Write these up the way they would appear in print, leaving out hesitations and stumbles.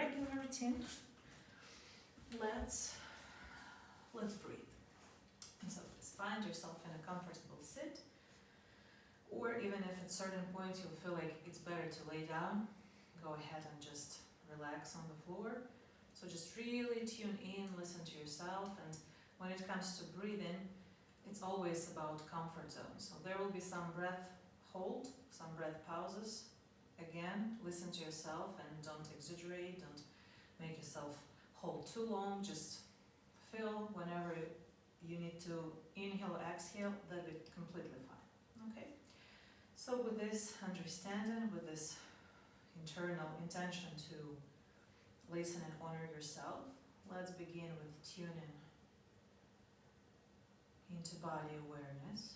regular routine, let's breathe. And so just find yourself in a comfortable sit, or even if at certain points you'll feel like it's better to lay down, go ahead and just relax on the floor. So just really tune in, listen to yourself, and when it comes to breathing, it's always about comfort zone. So there will be some breath hold, some breath pauses. Again, listen to yourself and don't exaggerate, don't make yourself hold too long, just feel whenever you need to inhale, exhale, that'll be completely fine, okay? So with this understanding, with this internal intention to listen and honor yourself, let's begin with tuning into body awareness.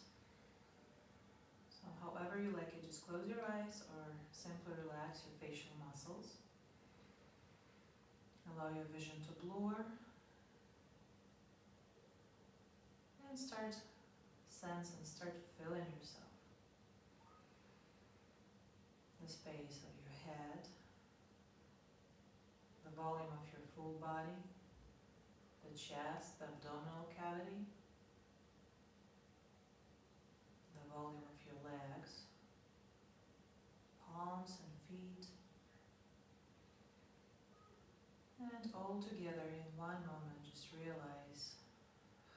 So however you like it, just close your eyes or simply relax your facial muscles. Allow your vision to blur and start feeling yourself. The space of your head, the volume of your full body, the chest, the abdominal cavity, the volume of your legs, palms and feet, and all together in one moment just realize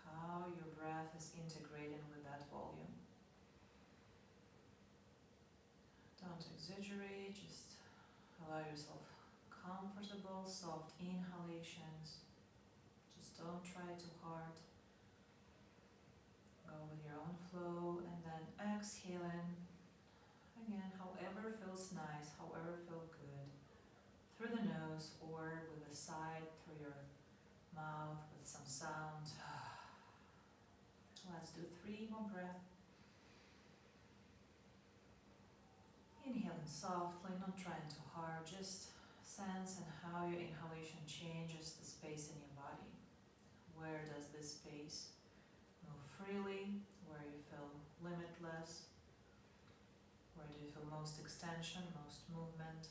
how your breath is integrating with that volume. Don't exaggerate, just allow yourself comfortable, soft inhalations. Just don't try too hard. Go with your own flow, and then exhaling again, however feels nice, however feels good, through the nose or with a side through your mouth with some sound. Let's do 3 more breaths. Inhaling softly, not trying too hard, just sense and how your inhalation changes the space in your body. Where does this space move freely? Where you feel limitless? Where do you feel most extension, most movement?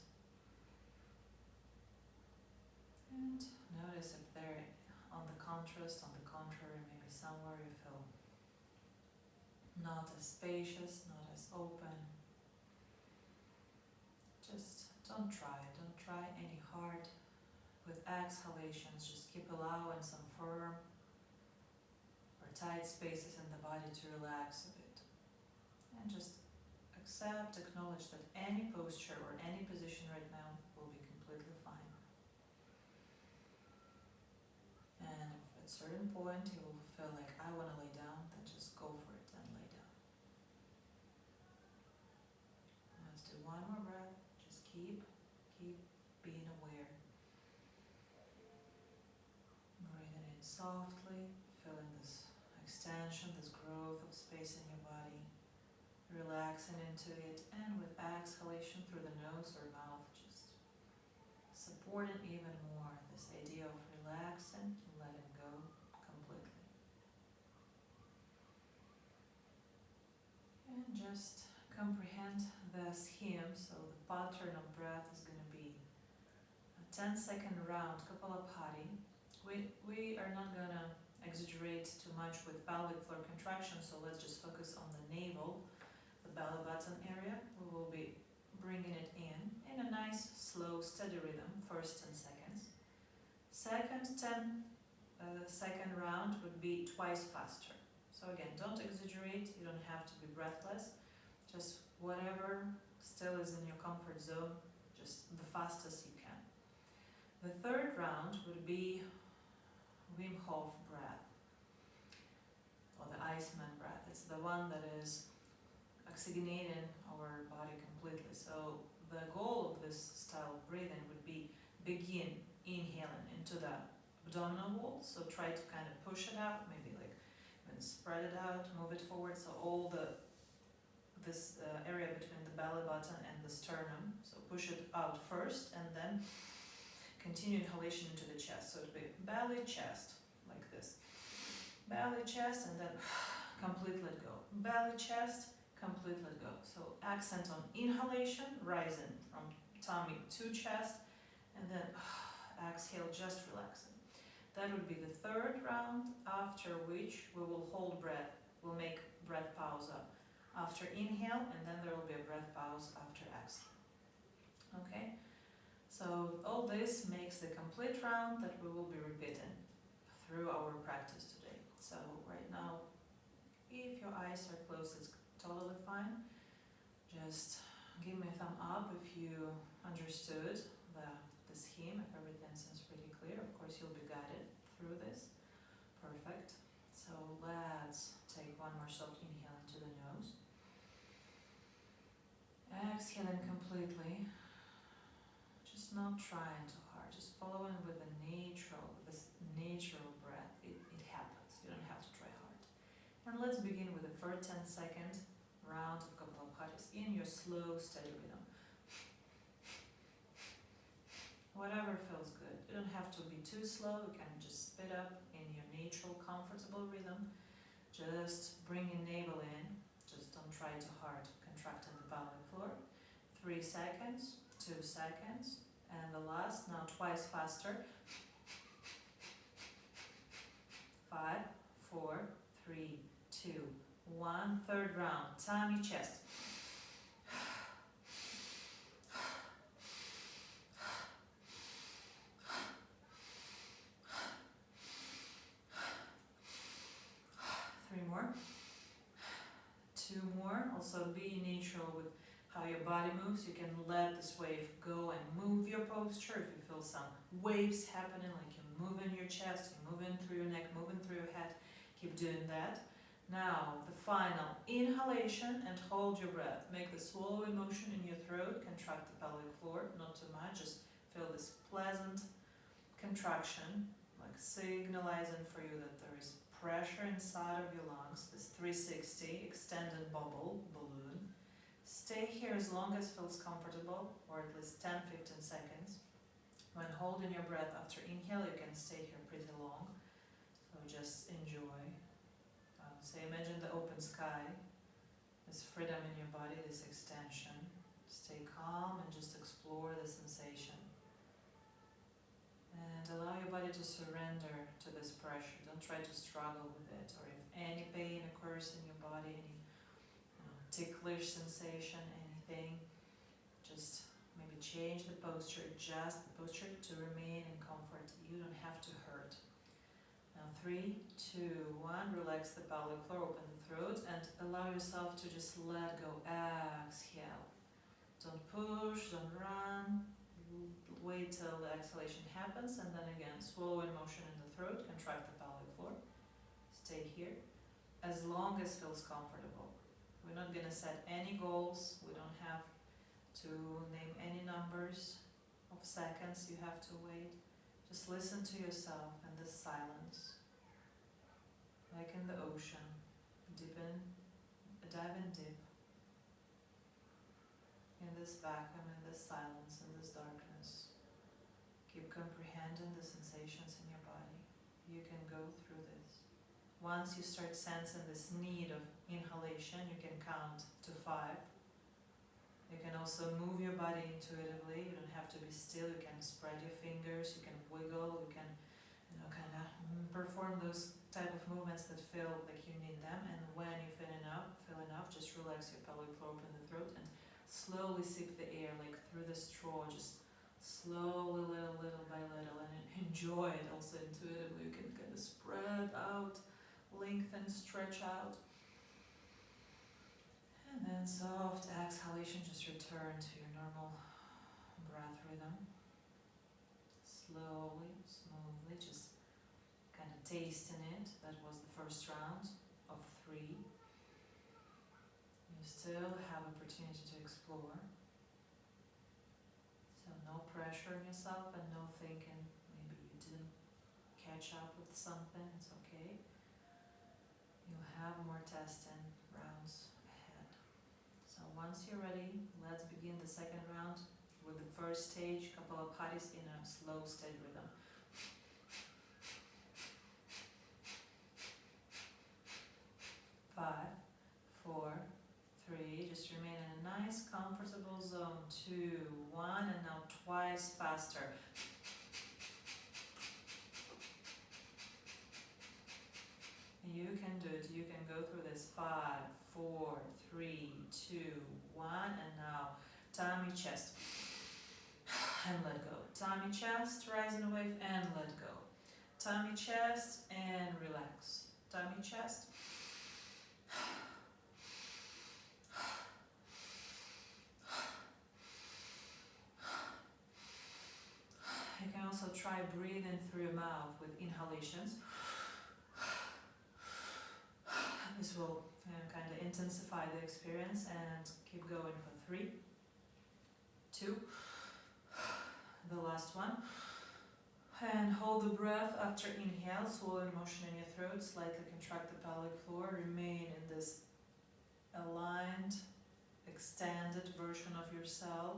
And notice if there, on the contrary, maybe somewhere you feel not as spacious, not as open. Just don't try any hard. With exhalations, just keep allowing some firm or tight spaces in the body to relax a bit. And just accept, acknowledge that any posture or any position right now will be completely fine. And if at a certain point you will feel like I want to lay down, then just go for it and lay down. Let's do 1 more breath. Just keep being aware. Breathing in softly, feeling this extension, this growth of space in your body. Relaxing into it, and with exhalation through the nose or mouth, just supporting even more this idea of relaxing, letting go completely. And just comprehend the scheme. So the pattern of breath is going to be a 10-second round Kapalabhati. We are not going to exaggerate too much with pelvic floor contraction, so let's just focus on the navel, the belly button area. We will be bringing it in a nice, slow, steady rhythm, first 10 seconds. Second round would be twice faster. So again, don't exaggerate, you don't have to be breathless, just whatever still is in your comfort zone, just the fastest you can. The third round would be Wim Hof breath, or the Iceman breath. It's the one that is oxygenating our body completely. So the goal of this style of breathing would be begin inhaling into the abdominal wall. So try to kind of push it out, maybe like even spread it out, move it forward. So all this area between the belly button and the sternum. So push it out first and then continue inhalation into the chest. So it would be belly, chest, like this. Belly, chest, and then complete let go. Belly, chest, complete let go. So accent on inhalation, rising from tummy to chest, and then just relaxing. That would be the third round, after which we will hold breath. We'll make breath pause after inhale, and then there will be a breath pause after exhale. Okay? So all this makes the complete round that we will be repeating through our practice today. So right now, if your eyes are closed, it's totally fine. Just give me a thumb up if you understood the scheme, if everything seems pretty clear. Of course, you'll be guided through this. Perfect. So let's take one more soft inhale into the nose. Exhaling completely. Just not trying too hard, just following with this natural breath. It happens. You don't have to try hard. And let's begin with the first 10-second round of Kapalabhatis in your slow, steady rhythm. Whatever feels good. You don't have to be too slow. You can just speed up in your natural, comfortable rhythm. Just bring your navel in. Just don't try too hard contracting the pelvic floor. 3 seconds, 2 seconds, and the last, now twice faster. 5, 4, 3, 2, 1. Third round, tummy, chest. 3 more. 2 more. Also be natural with how your body moves. You can let this wave go and move your posture. If you feel some waves happening, like you're moving your chest, you're moving through your neck, moving through your head, keep doing that. Now, the final inhalation, and hold your breath. Make the swallowing motion in your throat, contract the pelvic floor, not too much, just feel this pleasant contraction, like signalizing for you that there is pressure inside of your lungs, this 360 extended balloon. Stay here as long as feels comfortable, or at least 10-15 seconds. When holding your breath after inhale, you can stay here pretty long, so just enjoy. So imagine the open sky, this freedom in your body, this extension. Stay calm and just explore the sensation. And allow your body to surrender to this pressure. Don't try to struggle with it, or if any pain occurs in your body, any ticklish sensation, anything, just maybe change the posture, adjust the posture to remain in comfort. You don't have to hurt. Now 3, 2, 1, relax the pelvic floor, open the throat, and allow yourself to just let go. Exhale. Don't push, don't run. Wait till the exhalation happens, and then again, swallowing motion in the throat, contract the pelvic floor. Stay here as long as feels comfortable. We're not going to set any goals. We don't have to name any numbers of seconds you have to wait. Just listen to yourself in this silence, like in the ocean. Dive in deep, in this vacuum, in this silence, in this darkness. Keep comprehending the sensations in your body. You can go through this. Once you start sensing this need of inhalation, you can count to 5. You can also move your body intuitively. You don't have to be still. You can spread your fingers, you can wiggle, you can kind of perform those type of movements that feel like you need them. And when you feel enough, just relax your pelvic floor, open the throat, and slowly sip the air, like through the straw, just slowly, little by little, and enjoy it also intuitively. You can kind of spread out, lengthen, stretch out. And then soft exhalation, just return to your normal breath rhythm. Slowly, smoothly, just kind of tasting it. That was the first round of 3. You still have opportunity to explore. So no pressure on yourself and no thinking maybe you didn't catch up with something. It's okay. You'll have more testing rounds ahead. So once you're ready, let's begin the second round with the first stage, Kapalabhatis, in a slow, steady rhythm. 5, 4, 3, just remain in a nice, comfortable zone. 2, 1, and now twice faster. can do it. You can go through this. 5, 4, 3, 2, 1, and now tummy, chest, and let go. Tummy, chest, rise in a wave, and let go. Tummy, chest, and relax. Tummy, chest. You can also try breathing through your mouth with inhalations. This will kind of intensify the experience, and keep going for 3, 2, the last one. And hold the breath after inhale, swallowing motion in your throat, slightly contract the pelvic floor, remain in this aligned, extended version of yourself.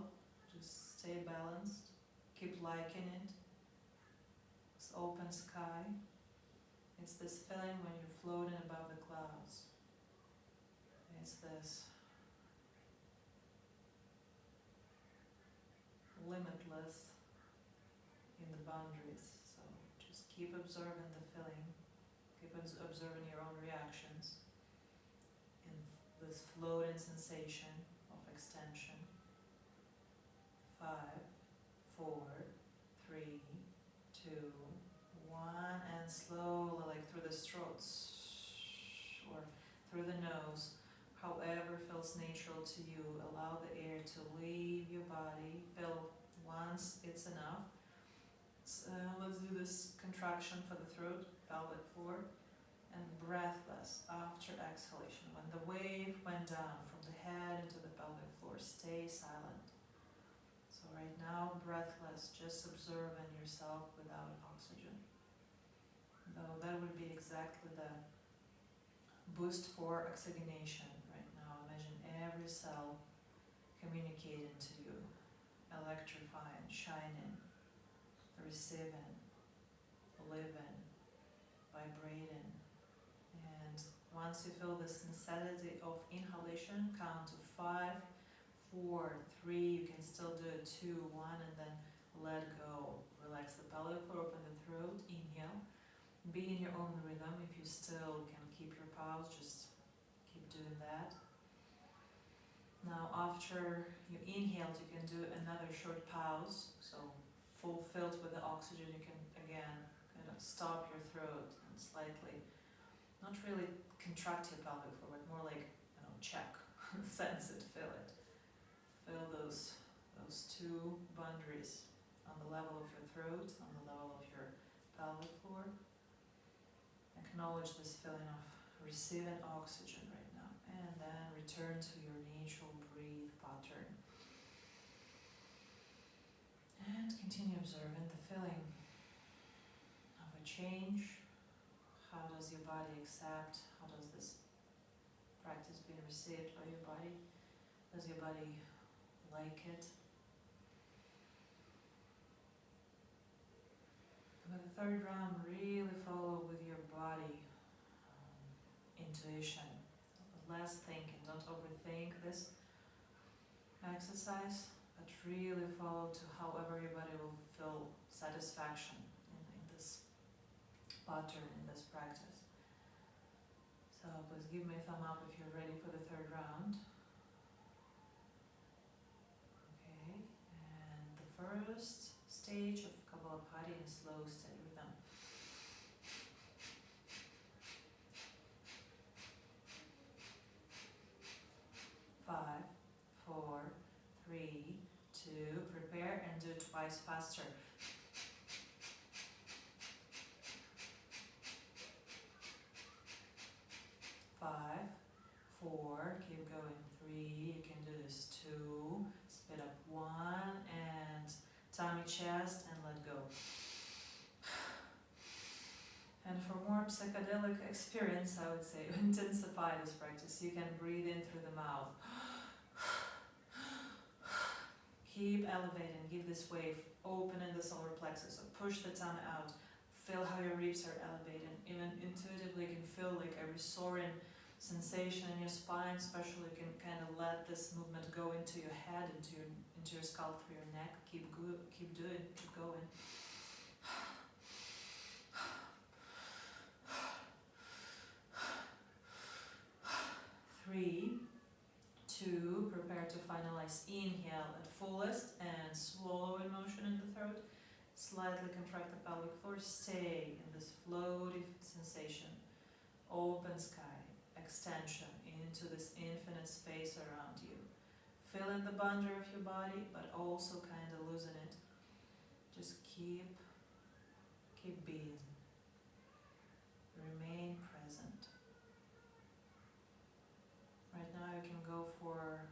Just stay balanced, keep liking it. This open sky. It's this feeling when you're floating above the clouds. It's this limitless in the boundaries. So just keep observing the feeling, keep observing your own reactions in this floating sensation of extension. 5, 4, 3, 2, 1, and slowly, like through the throat or through the nose, however feels natural to you, allow the air to leave your body. Feel once it's enough. So let's do this contraction for the throat, pelvic floor, and breathless after exhalation. When the wave went down from the head into the pelvic floor, stay silent. So right now, breathless, just observing yourself without oxygen. Though that would be exactly the boost for oxygenation right now. Imagine every cell communicating to you, electrifying, shining, receiving, living, vibrating. And once you feel this necessity of inhalation, count to 5, 4, 3, you can still do it, 2, 1, and then let go. Relax the pelvic floor, open the throat, inhale. Be in your own rhythm. If you still can keep your pause, just keep doing that. Now after you inhaled, you can do another short pause. So fulfilled with the oxygen, you can again kind of stop your throat and slightly, not really contract your pelvic floor, but more like, check, sense it, feel it. Feel those two boundaries on the level of your throat, on the level of your pelvic floor. Acknowledge this feeling of receiving oxygen right now, and then return to your natural breathe pattern. And continue observing the feeling of a change. How does your body accept? How does this practice being received by your body? Does your body like it? With the third round, really follow with your body intuition. Less thinking, don't overthink this exercise, but really follow to however your body will feel satisfaction in this pattern, in this practice. So please give me a thumb up if you're ready for the third round. Okay, and the first stage of Kapalabhati in slow, steady rhythm. 5, 4, 3, 2, prepare and do it twice faster. 5, 4, keep going. 3, you can do this. 2, speed up. 1, and tummy, chest, and let go. And for more psychedelic experience, I would say, intensify this practice. You can breathe in through the mouth. Keep elevating, give this wave, opening the solar plexus, so push the tongue out. Feel how your ribs are elevating. Even intuitively, you can feel like a restoring sensation in your spine, especially you can kind of let this movement go into your head, into your scalp, through your neck. Keep doing, keep going. Nice inhale at fullest and swallow in motion in the throat. Slightly contract the pelvic floor, stay in this floaty sensation. Open sky, extension into this infinite space around you. Fill in the bundle of your body, but also kind of loosen it. Just keep being. Remain present. Right now you can go for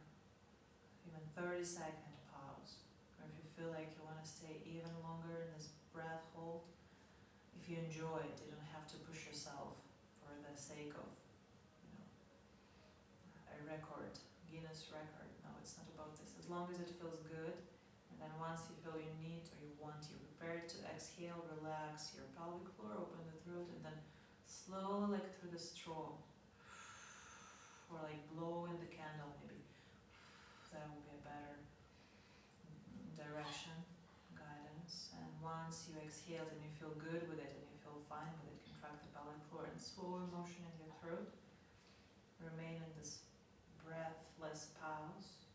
even 30-second pause. Or if you feel like you want to stay even longer in this breath hold, if you enjoy it, you don't have to push yourself for the sake of, a record, Guinness record. No, it's not about this. As long as it feels good, and then once you feel you need or you want, you're prepared to exhale, relax your pelvic floor, open the throat, and then slowly, like through the straw, or like blow in the candle, maybe. That would be a better direction, guidance. And once you exhale and you feel good with it and you feel fine with it, contract the pelvic floor and slow motion in your throat. Remain in this breathless pause.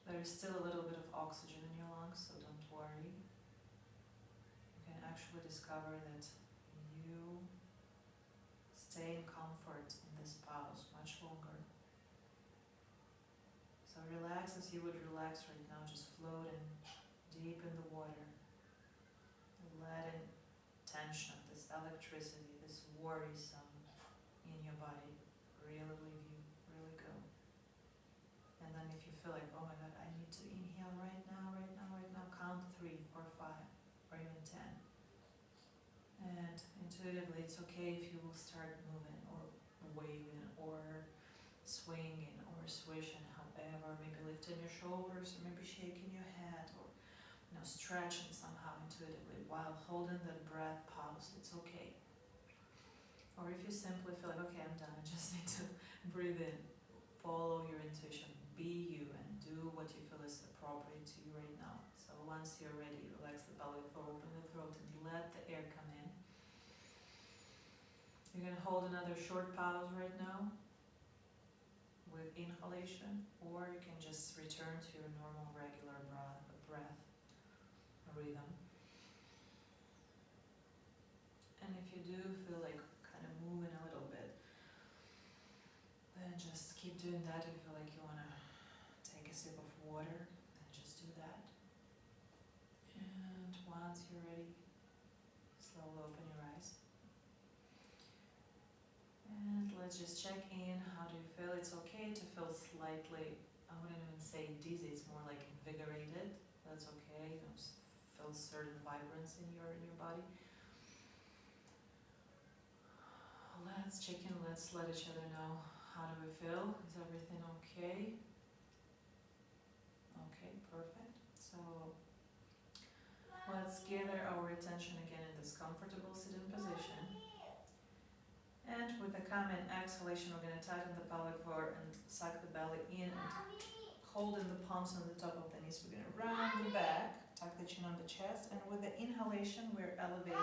There is still a little bit of oxygen in your lungs, so don't worry. You can actually discover that you stay in comfort in this pause much longer. So relax as you would relax right now, just floating deep in the water. Letting tension, this electricity, this worrisome in your body really leave you, really go. And then if you feel like, oh my God, I need to inhale right now, count 3 or 5 or even 10. And intuitively, it's okay if you will start moving or waving or swinging or swishing, however, maybe lifting your shoulders or maybe shaking your head or stretching somehow intuitively while holding that breath pause. It's okay. Or if you simply feel like, okay, I'm done, I just need to breathe in, follow your intuition, be you, and do what you feel is appropriate to you right now. So once you're ready, relax the pelvic floor, open the throat, and let the air come in. You're going to hold another short pause right now with inhalation, or you can just return to your normal, regular breath rhythm. And if you do feel like kind of moving a little bit, then just keep doing that. If you feel like you want to take a sip of water, then just do that. And once you're ready, slowly open your eyes. And let's just check in. How do you feel? It's okay to feel slightly, I wouldn't even say dizzy, it's more like invigorated. That's okay. Feel certain vibrance in your body. Let's check in. Let's let each other know. How do we feel? Is everything okay? Okay, perfect. So let's gather our attention again in this comfortable sitting position. And with a common exhalation, we're going to tighten the pelvic floor and suck the belly in and holding the palms on the top of the knees. We're going to round the back, tuck the chin on the chest, and with the inhalation, we're elevating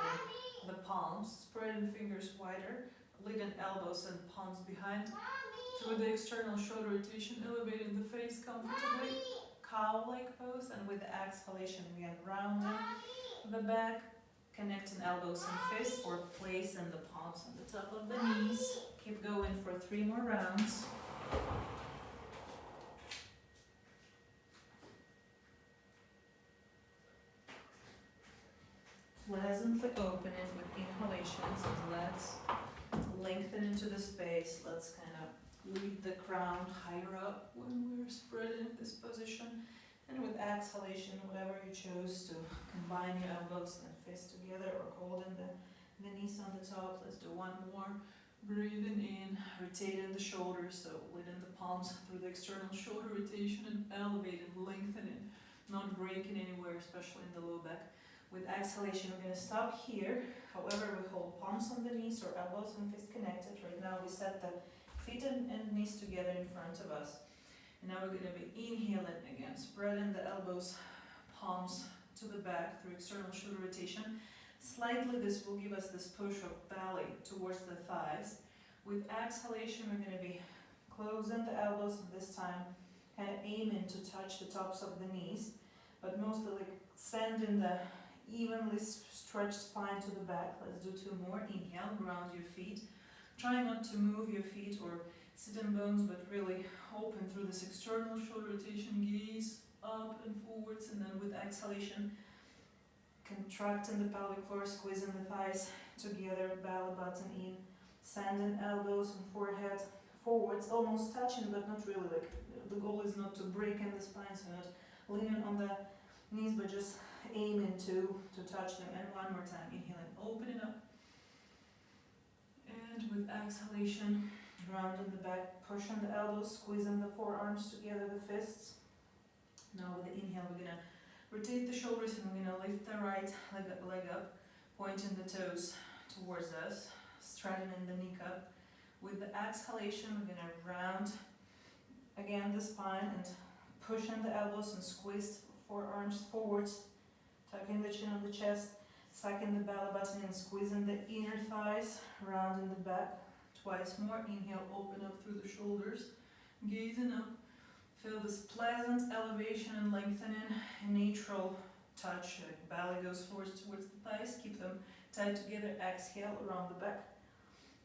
the palms, spreading fingers wider, leading elbows and palms behind. Through the external shoulder rotation, elevating the face comfortably, cow-like pose, and with the exhalation, we are rounding the back, connecting elbows and fists, or placing the palms on the top of the knees. Keep going for 3 more rounds. Pleasantly opening with inhalations, and let's lengthen into the space. Let's kind of lead the crown higher up when we're spreading in this position. And with exhalation, whatever you choose to combine your elbows and fists together or holding the knees on the top. Let's do 1 more. Breathing in, rotating the shoulders, so leading the palms through the external shoulder rotation and elevating, lengthening, not breaking anywhere, especially in the low back. With exhalation, we're going to stop here. However, we hold palms on the knees or elbows and fists connected. Right now, we set the feet and knees together in front of us. And now we're going to be inhaling again, spreading the elbows, palms to the back through external shoulder rotation. Slightly, this will give us this push of belly towards the thighs. With exhalation, we're going to be closing the elbows, and this time kind of aiming to touch the tops of the knees, but mostly like send in the evenly stretched spine to the back. Let's do 2 more. Inhale, ground your feet. Try not to move your feet or sit-in bones, but really open through this external shoulder rotation, gaze up and forwards, and then with exhalation, contracting the pelvic floor, squeezing the thighs together, belly button in, sending elbows and forehead forwards, almost touching, but not really. Like the goal is not to break in the spine, so not leaning on the knees, but just aiming to touch them. And one more time, inhaling, opening up, and with exhalation, rounding the back, pushing the elbows, squeezing the forearms together, the fists. Now with the inhale, we're gonna rotate the shoulders and we're gonna lift the right leg up, pointing the toes towards us, straightening the kneecap. With the exhalation, we're gonna round again the spine and pushing the elbows and squeeze forearms forwards, tucking the chin on the chest, sucking the belly button and squeezing the inner thighs, rounding the back. Twice more. Inhale, open up through the shoulders, gazing up. Feel this pleasant elevation and lengthening, a natural touch. Belly goes forward towards the thighs. Keep them tight together. Exhale around the back.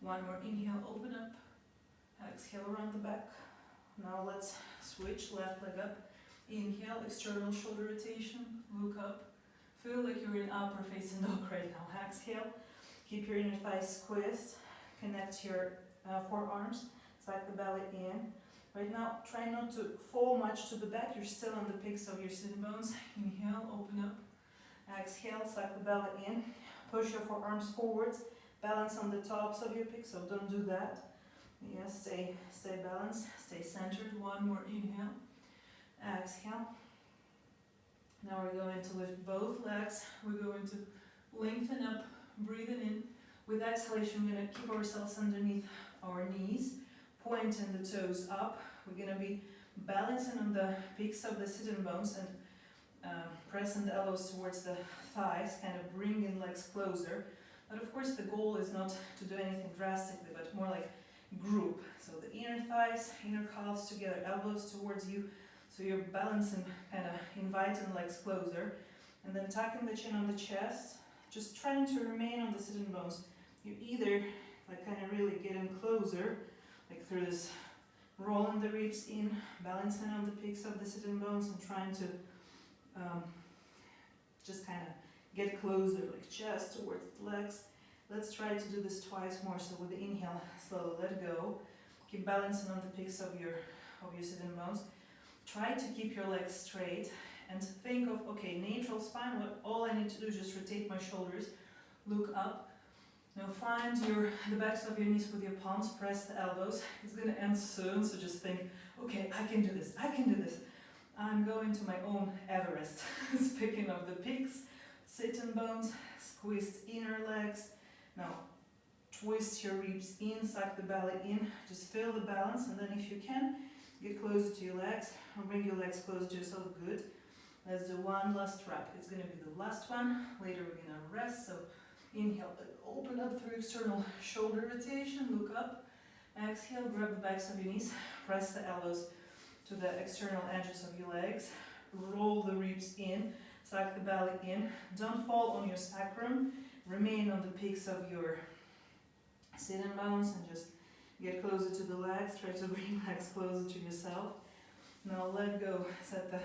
One more. Inhale, open up. Exhale around the back. Now let's switch. Left leg up. Inhale, external shoulder rotation. Look up. Feel like you're in upper facing dog right now. Exhale. Keep your inner thighs squeezed. Connect your forearms. Suck the belly in. Right now, try not to fall much to the back. You're still on the peaks of your sitting bones. Inhale, open up. Exhale, suck the belly in. Push your forearms forwards. Balance on the tops of your peaks, so don't do that. Yeah, stay balanced, stay centered. One more inhale. Exhale. Now we're going to lift both legs. We're going to lengthen up, breathing in. With exhalation, we're going to keep ourselves underneath our knees, pointing the toes up. We're going to be balancing on the peaks of the sitting bones and pressing the elbows towards the thighs, kind of bringing legs closer. But of course, the goal is not to do anything drastically, but more like group. So the inner thighs, inner calves together, elbows towards you. So you're balancing, kind of inviting legs closer. And then tucking the chin on the chest, just trying to remain on the sitting bones. You're either like kind of really getting closer, like through this rolling the ribs in, balancing on the peaks of the sitting bones and trying to just kind of get closer, like chest towards the legs. Let's try to do this twice more. So with the inhale, slowly let go. Keep balancing on the peaks of your sitting bones. Try to keep your legs straight and think of, okay, neutral spine. All I need to do is just rotate my shoulders, look up. Now find the backs of your knees with your palms, press the elbows. It's going to end soon, so just think, okay, I can do this, I can do this. I'm going to my own Everest. Speaking of the peaks, sitting bones, squeeze inner legs. Now twist your ribs in, suck the belly in, just feel the balance, and then if you can, get closer to your legs, or bring your legs closer to yourself. Good. Let's do one last rep. It's going to be the last one. Later we're going to rest, so inhale, open up through external shoulder rotation, look up. Exhale, grab the backs of your knees, press the elbows to the external edges of your legs, roll the ribs in, suck the belly in. Don't fall on your sacrum, remain on the peaks of your sitting bones and just get closer to the legs, try to bring legs closer to yourself. Now let go, set the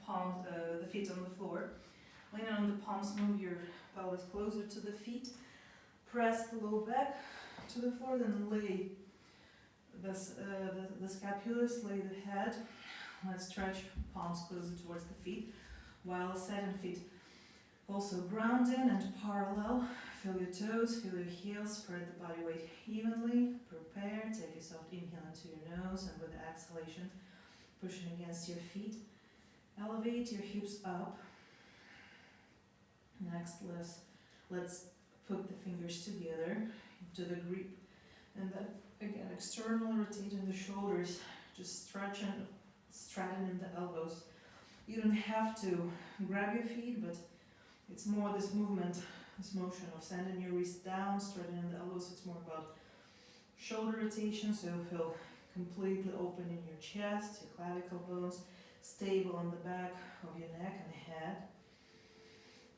palms, the feet on the floor. Lean on the palms, move your pelvis closer to the feet. Press the low back to the floor, then lay the scapulas, lay the head. Let's stretch palms closer towards the feet while setting feet also grounded and parallel. Feel your toes, feel your heels, spread the body weight evenly. Prepare, take a soft inhale into your nose and with the exhalation, pushing against your feet. Elevate your hips up. Next, let's put the fingers together into the grip. And then again, external, rotating the shoulders, just straightening the elbows. You don't have to grab your feet, but it's more this movement, this motion of sending your wrist down, straightening the elbows. It's more about shoulder rotation, so you'll feel completely open in your chest, your clavicle bones, stable on the back of your neck and head.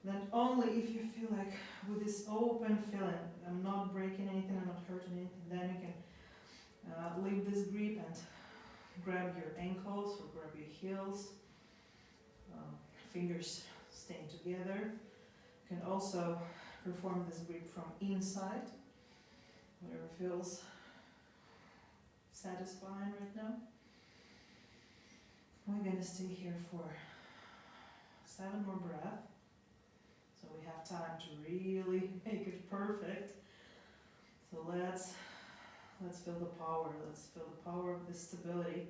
Then only if you feel like with this open feeling, I'm not breaking anything, I'm not hurting anything, then you can leave this grip and grab your ankles or grab your heels, fingers staying together. You can also perform this grip from inside, whatever feels satisfying right now. We're going to stay here for 7 more breaths, so we have time to really make it perfect. So let's feel the power. Let's feel the power of this stability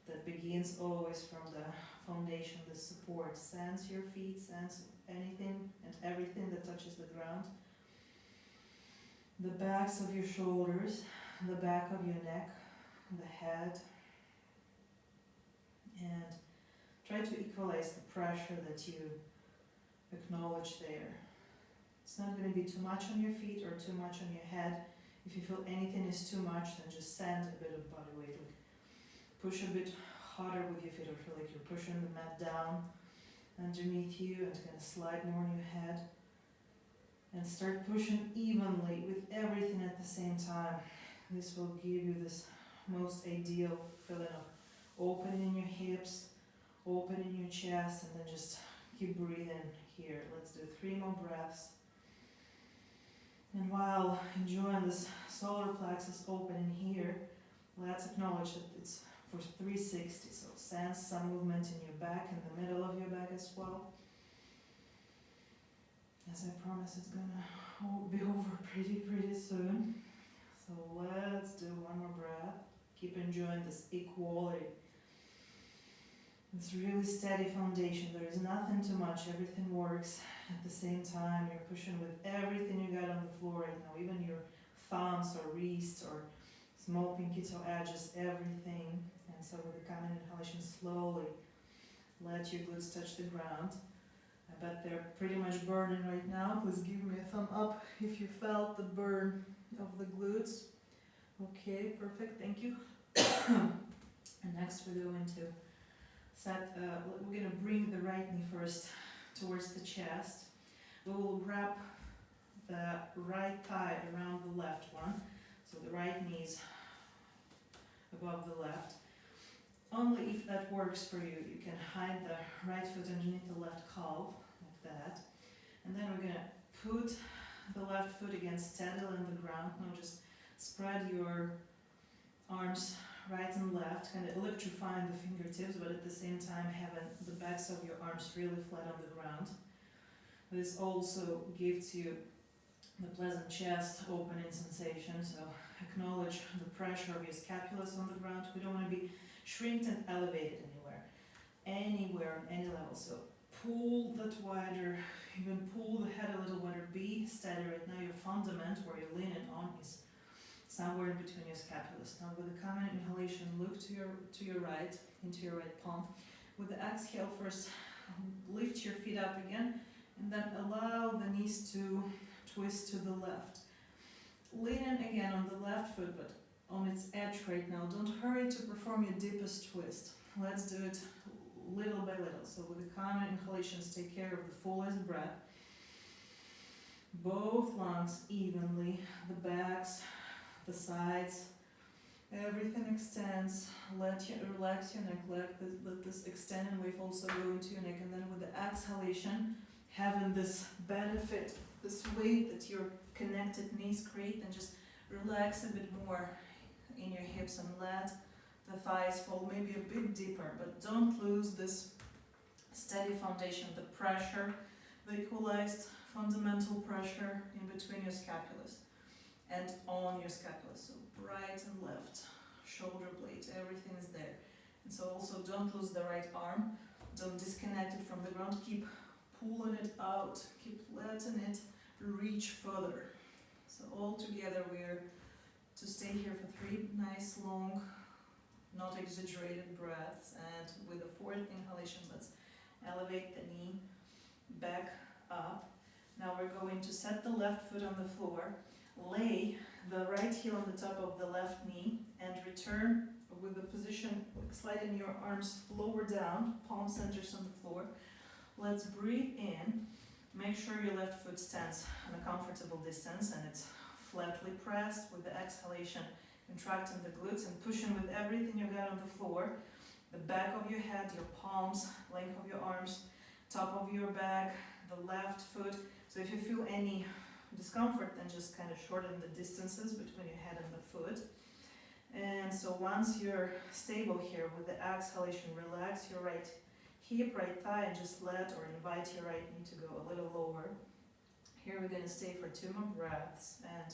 that begins always from the foundation, the support. Sense your feet, sense anything and everything that touches the ground. The backs of your shoulders, the back of your neck, the head. And try to equalize the pressure that you acknowledge there. It's not going to be too much on your feet or too much on your head. If you feel anything is too much, then just send a bit of body weight. Like push a bit harder with your feet, or feel like you're pushing the mat down underneath you and kind of slide more on your head. And start pushing evenly with everything at the same time. This will give you this most ideal feeling of opening your hips, opening your chest, and then just keep breathing here. Let's do 3 more breaths. And while enjoying this solar plexus opening here, let's acknowledge that it's for 360. So sense some movement in your back, in the middle of your back as well. As I promise, it's gonna be over pretty soon. So let's do 1 more breath. Keep enjoying this equality. This really steady foundation. There is nothing too much. Everything works at the same time. You're pushing with everything you got on the floor right now. Even your thumbs or wrists or small pinky toe edges, everything. And so with the common inhalation, slowly let your glutes touch the ground. I bet they're pretty much burning right now. Please give me a thumb up if you felt the burn of the glutes. Okay, perfect, thank you. And next we're going to we're going to bring the right knee first towards the chest. We will wrap the right thigh around the left one. So the right knee is above the left. Only if that works for you, you can hide the right foot underneath the left calf, like that. And then we're going to put the left foot again steadily on the ground. Now just spread your arms right and left, kind of electrifying the fingertips, but at the same time having the backs of your arms really flat on the ground. This also gives you the pleasant chest opening sensation, so acknowledge the pressure of your scapulas on the ground. We don't want to be shrinked and elevated anywhere on any level. So pull that wider, even pull the head a little wider. Be steady right now. Your fundament, where you're leaning on, is somewhere in between your scapulas. Now with the common inhalation, look to your right, into your right palm. With the exhale, first lift your feet up again, and then allow the knees to twist to the left. Leaning again on the left foot, but on its edge right now. Don't hurry to perform your deepest twist. Let's do it little by little. So with the common inhalations, take care of the fullest breath. Both lungs evenly, the backs, the sides, everything extends. Relax your neck, let this extended wave also go into your neck, and then with the exhalation, having this benefit, this weight that your connected knees create, and just relax a bit more in your hips and let the thighs fall maybe a bit deeper, but don't lose this steady foundation, the pressure, the equalized fundamental pressure in between your scapulas and on your scapula. So right and left, shoulder blades, everything is there. And so also don't lose the right arm, don't disconnect it from the ground, keep pulling it out, keep letting it reach further. So all together we're to stay here for 3 nice long, not exaggerated breaths, and with the 4th inhalation, let's elevate the knee back up. Now we're going to set the left foot on the floor. lay the right heel on the top of the left knee and return with the position, sliding your arms lower down, palm centers on the floor. Let's breathe in. Make sure your left foot stands on a comfortable distance and it's flatly pressed. With the exhalation, contracting the glutes and pushing with everything you got on the floor. The back of your head, your palms, length of your arms, top of your back, the left foot. So if you feel any discomfort, then just kind of shorten the distances between your head and the foot. And so once you're stable here with the exhalation, relax your right hip, right thigh, and just let or invite your right knee to go a little lower. Here we're going to stay for 2 more breaths and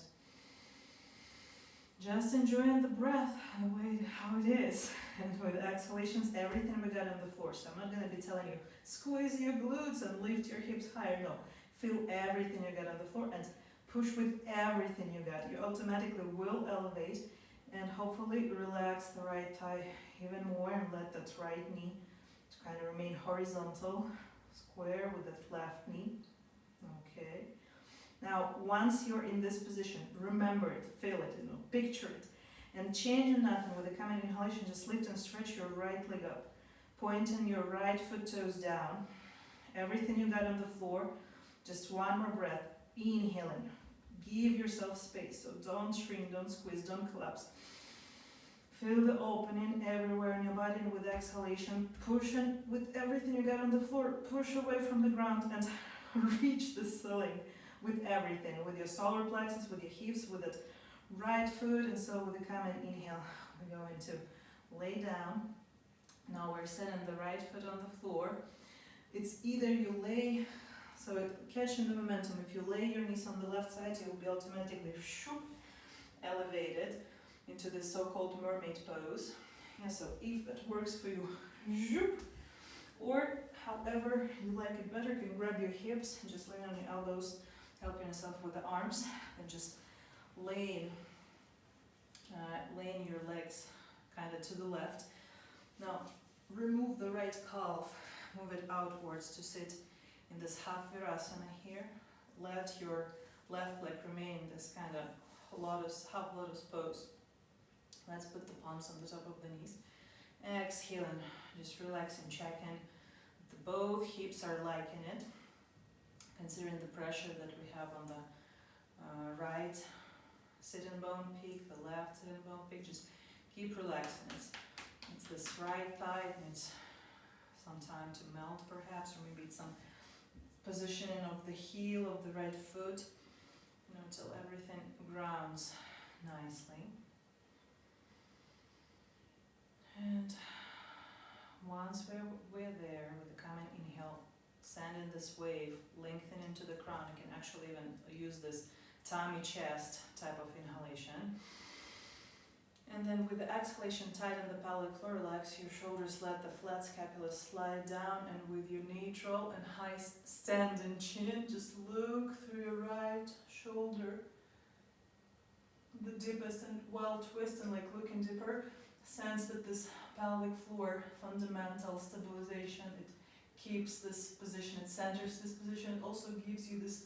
just enjoying the breath the way how it is. And with exhalations, everything we got on the floor. So I'm not going to be telling you squeeze your glutes and lift your hips higher. No, feel everything you got on the floor and push with everything you got. You automatically will elevate and hopefully relax the right thigh even more and let that right knee to kind of remain horizontal, square with that left knee. Okay. Now, once you're in this position, remember it, feel it, picture it, and change nothing. With the coming inhalation, just lift and stretch your right leg up, pointing your right foot toes down. Everything you got on the floor. Just 1 more breath. Inhaling. Give yourself space. So don't shrink, don't squeeze, don't collapse. Feel the opening everywhere in your body, and with exhalation, pushing with everything you got on the floor. Push away from the ground and reach the ceiling with everything, with your solar plexus, with your hips, with that right foot. And so with the coming inhale, we're going to lay down. Now we're setting the right foot on the floor. It's either you lay, so catching the momentum, if you lay your knees on the left side, you'll be automatically elevated into the so-called mermaid pose. Yeah, so if it works for you, or however you like it better, you can grab your hips and just lay on your elbows, helping yourself with the arms, and just laying your legs kind of to the left. Now remove the right calf, move it outwards to sit in this half virasana here. Let your left leg remain in this kind of half lotus pose. Let's put the palms on the top of the knees. Exhaling, just relaxing, checking that both hips are liking it. Considering the pressure that we have on the right sitting bone peak, the left sitting bone peak, just keep relaxing. It's this right thigh, it needs some time to melt perhaps, or maybe it's some positioning of the heel of the right foot, until everything grounds nicely. And once we're there with the coming inhale, sending this wave, lengthen into the crown. You can actually even use this tummy chest type of inhalation. And then with the exhalation, tighten the pelvic floor, relax your shoulders, let the flat scapula slide down, and with your neutral and high standing chin, just look through your right shoulder, the deepest, and while twisting, like looking deeper, sense that this pelvic floor fundamental stabilization, it keeps this position, it centers this position, it also gives you this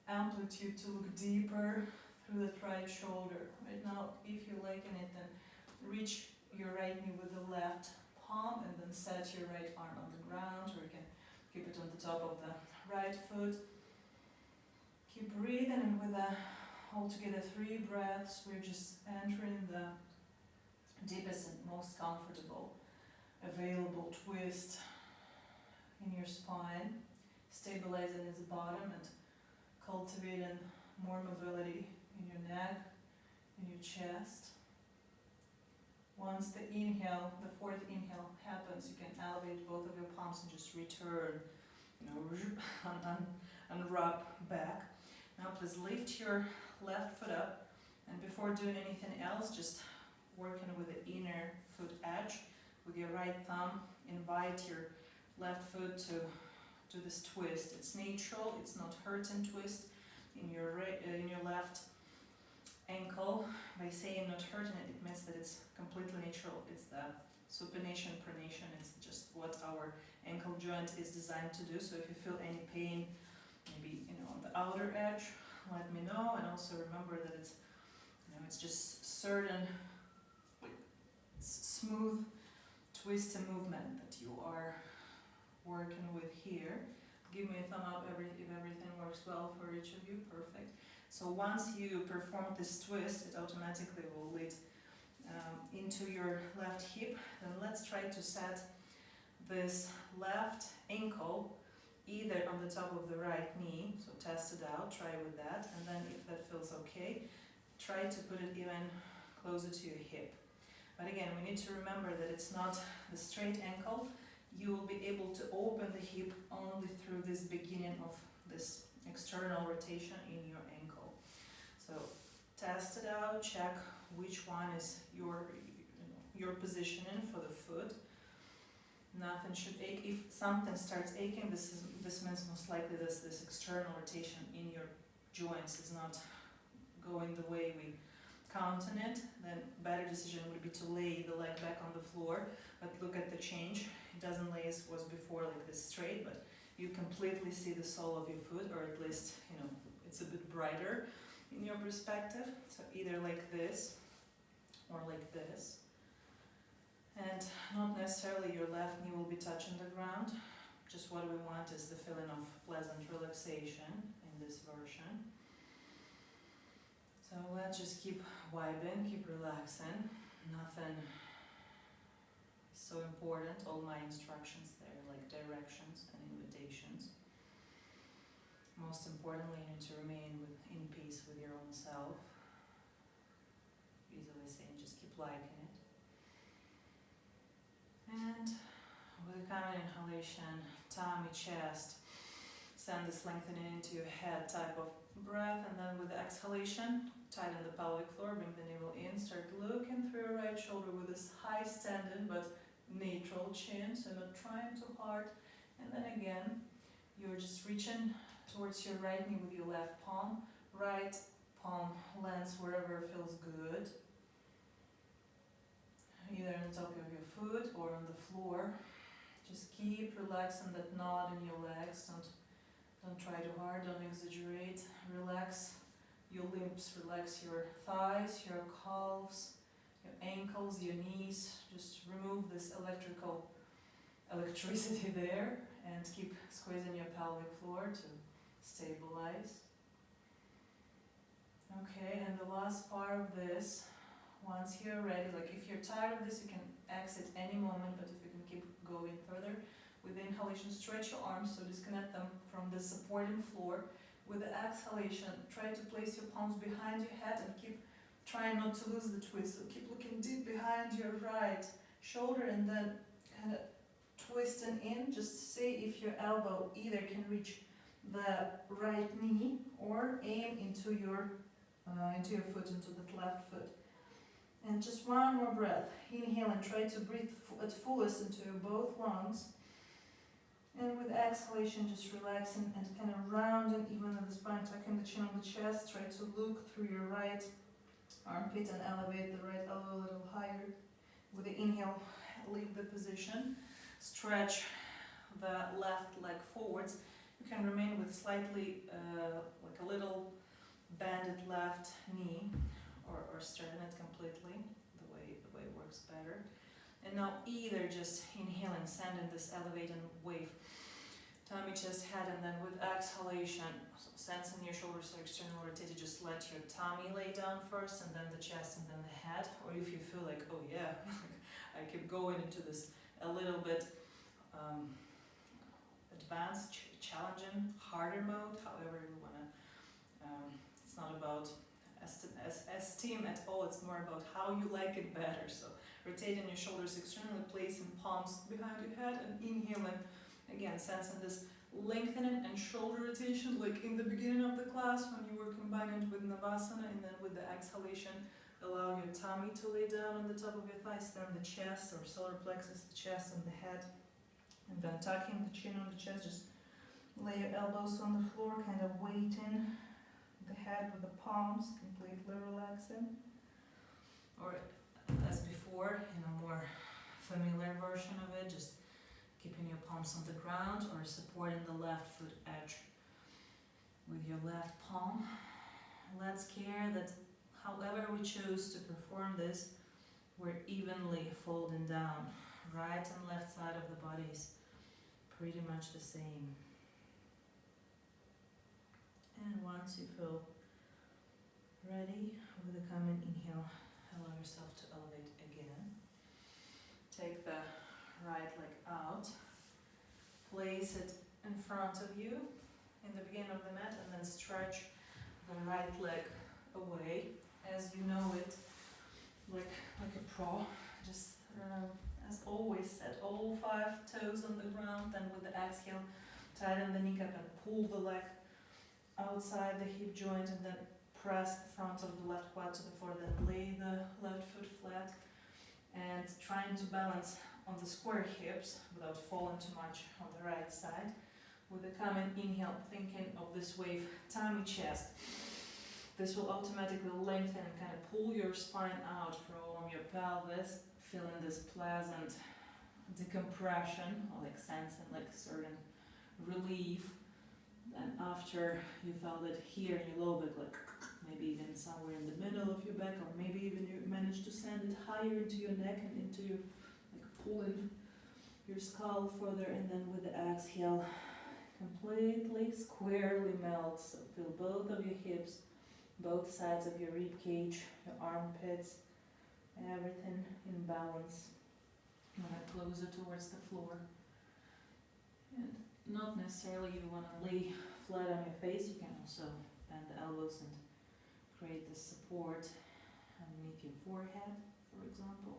amplitude to look deeper through that right shoulder. Right now, if you're liking it, then reach your right knee with the left palm and then set your right arm on the ground, or you can keep it on the top of the right foot. Keep breathing, and with altogether 3 breaths, we're just entering the deepest and most comfortable available twist in your spine, stabilizing its bottom and cultivating more mobility in your neck, in your chest. Once the inhale, the 4th inhale happens, you can elevate both of your palms and just return, unwrap back. Now please lift your left foot up, and before doing anything else, just working with the inner foot edge. With your right thumb, invite your left foot to do this twist. It's neutral, it's not hurting twist in your left ankle. By saying not hurting it, it means that it's completely neutral. It's the supination, pronation. It's just what our ankle joint is designed to do. So if you feel any pain, maybe on the outer edge, let me know. And also remember that it's, it's just certain smooth twist and movement that you are working with here. Give me a thumb up if everything works well for each of you. Perfect. So once you perform this twist, it automatically will lead into your left hip. Then let's try to set this left ankle either on the top of the right knee, so test it out, try with that, and then if that feels okay, try to put it even closer to your hip. But again, we need to remember that it's not the straight ankle. You will be able to open the hip only through this beginning of this external rotation in your ankle. So test it out, check which one is your positioning for the foot. Nothing should ache. If something starts aching, this means most likely this external rotation in your joints is not going the way we count on it. Then better decision would be to lay the leg back on the floor. But look at the change. It doesn't lay as was before, like this straight, but you completely see the sole of your foot, or at least it's a bit brighter in your perspective. So either like this or like this. And not necessarily your left knee will be touching the ground. Just what we want is the feeling of pleasant relaxation in this version. So let's just keep vibing, keep relaxing. Nothing is so important. All my instructions there, like directions and invitations. Most importantly, you need to remain in peace with your own self. Easily saying, just keep liking it. And with a common inhalation, tummy, chest, send this lengthening into your head type of breath, and then with the exhalation, tighten the pelvic floor, bring the navel in, start looking through your right shoulder with this high standing but neutral chin, so not trying too hard. And then again, you're just reaching towards your right knee with your left palm lands wherever feels good. Either on top of your foot or on the floor. Just keep relaxing that knot in your legs. Don't try too hard, don't exaggerate. Relax your limbs, relax your thighs, your calves, your ankles, your knees. Just remove this electricity there and keep squeezing your pelvic floor to stabilize. Okay, and the last part of this, once you're ready, like if you're tired of this, you can exit any moment, but if you can keep going further, with the inhalation, stretch your arms, so disconnect them from the supporting floor. With the exhalation, try to place your palms behind your head and keep trying not to lose the twist. So keep looking deep behind your right shoulder and then kind of twisting in. Just see if your elbow either can reach the right knee or aim into your foot, into the left foot. And just one more breath. Inhale and try to breathe at fullest into your both lungs. And with exhalation, just relaxing and kind of rounding even the spine, tucking the chin on the chest. Try to look through your right armpit and elevate the right elbow a little higher. With the inhale, leave the position. Stretch the left leg forwards. You can remain with slightly, like a little bended left knee. Or straighten it completely, the way it works better. And now either just inhaling, sending this elevating wave, tummy, chest, head, and then with exhalation, so sensing your shoulders are externally rotated, just let your tummy lay down first, and then the chest, and then the head. Or if you feel like, oh yeah, I keep going into this a little bit advanced, challenging, harder mode, however you wanna. It's not about esteem at all, it's more about how you like it better. So rotating your shoulders externally, placing palms behind your head and inhaling, again sensing this lengthening and shoulder rotation like in the beginning of the class when you were combining with Navasana, and then with the exhalation allow your tummy to lay down on the top of your thighs, then the chest or solar plexus, the chest and the head, and then tucking the chin on the chest, just lay your elbows on the floor, kind of weighting the head with the palms, completely relaxing. Or as before, in a more familiar version of it, just keeping your palms on the ground or supporting the left foot edge with your left palm. let's care that however we choose to perform this, we're evenly folding down. Right and left side of the body is pretty much the same. And once you feel ready, with a common inhale, allow yourself to elevate again. Take the right leg out, place it in front of you in the beginning of the mat, and then stretch the right leg away as you know it, like a pro. Just as always said, all 5 toes on the ground, then with the exhale, tighten the kneecap and pull the leg outside the hip joint, and then press the front of the left quad to the floor, then lay the left foot flat, and trying to balance on the square hips without falling too much on the right side. With a common inhale, thinking of this wave, tummy chest. This will automatically lengthen and kind of pull your spine out from your pelvis, feeling this pleasant decompression, or like sensing like certain relief. And after you felt it here in your low back, like maybe even somewhere in the middle of your back, or maybe even you managed to send it higher into your neck and into your, like pulling your skull further, and then with the exhale, completely squarely melt. So feel both of your hips, both sides of your rib cage, your armpits, everything in balance. Closer towards the floor. And not necessarily you want to lay flat on your face. You can also bend the elbows and create this support underneath your forehead, for example.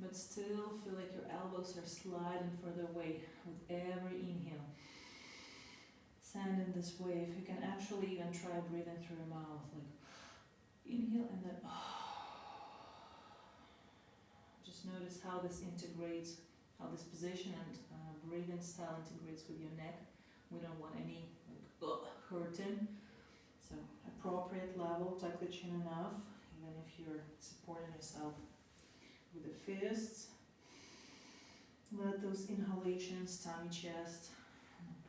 But still feel like your elbows are sliding further away with every inhale. Send in this wave. You can actually even try breathing through your mouth, like inhale and then just notice how this integrates, how this position and breathing style integrates with your neck. We don't want any hurting. So appropriate level, tuck the chin enough, even if you're supporting yourself with the fists. Let those inhalations, tummy chest,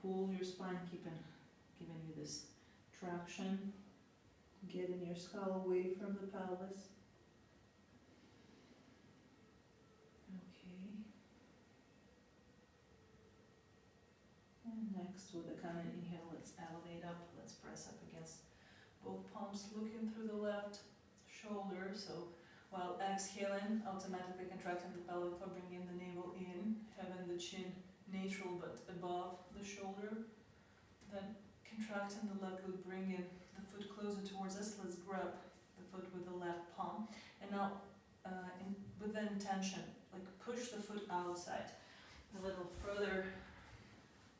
pull your spine, giving you this traction, getting your skull away from the pelvis. Okay. And next, with a common inhale, let's elevate up. Let's press up against both palms, looking through the left shoulder. So while exhaling, automatically contracting the pelvic floor, bringing the navel in, having the chin neutral but above the shoulder. Then contracting the leg glute, bringing the foot closer towards us. Let's grab the foot with the left palm. And now, with the intention, like push the foot outside a little further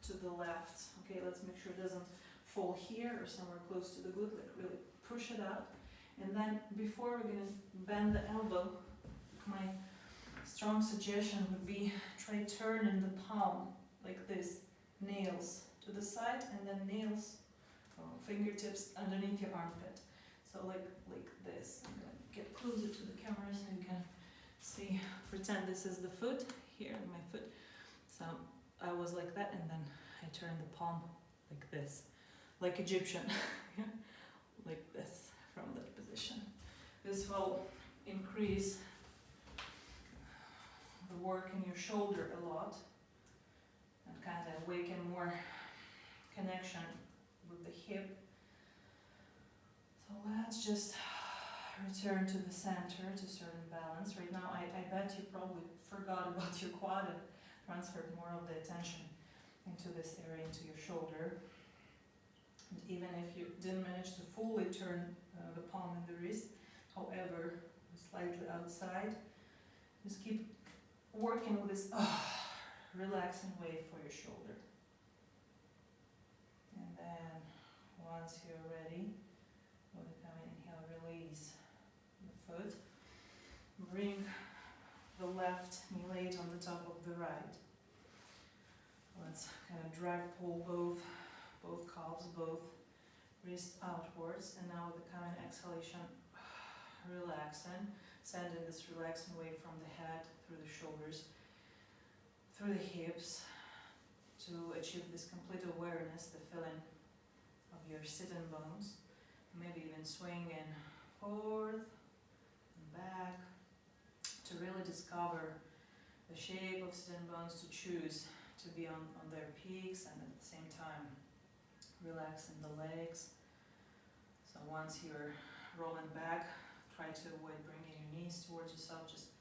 to the left. Okay, let's make sure it doesn't fall here or somewhere close to the glute. Like really push it out. And then before we're going to bend the elbow, my strong suggestion would be try turning the palm like this, nails to the side, and then nails, fingertips underneath your armpit. So like this. I'm going to get closer to the camera so you can see, pretend this is the foot, here my foot. So I was like that, and then I turned the palm like this, like Egyptian, like this from that position. This will increase the work in your shoulder a lot and kind of awaken more connection with the hip. So let's just return to the center, to certain balance. Right now, I bet you probably forgot about your quad and transferred more of the attention into this area, into your shoulder. And even if you didn't manage to fully turn the palm and the wrist, however, slightly outside, just keep working with this relaxing wave for your shoulder. And then, once you're ready, with a common inhale, release the foot. Bring the left knee laid on the top of the right. Let's kind of drag, pull both calves, both wrists outwards. And now with the common exhalation, relaxing, sending this relaxing wave from the head, through the shoulders, through the hips, to achieve this complete awareness, the feeling of your sitting bones. maybe even swinging forth and back to really discover the shape of sitting bones, to choose to be on their peaks and at the same time relaxing the legs. So once you're rolling back, try to avoid bringing your knees towards yourself, just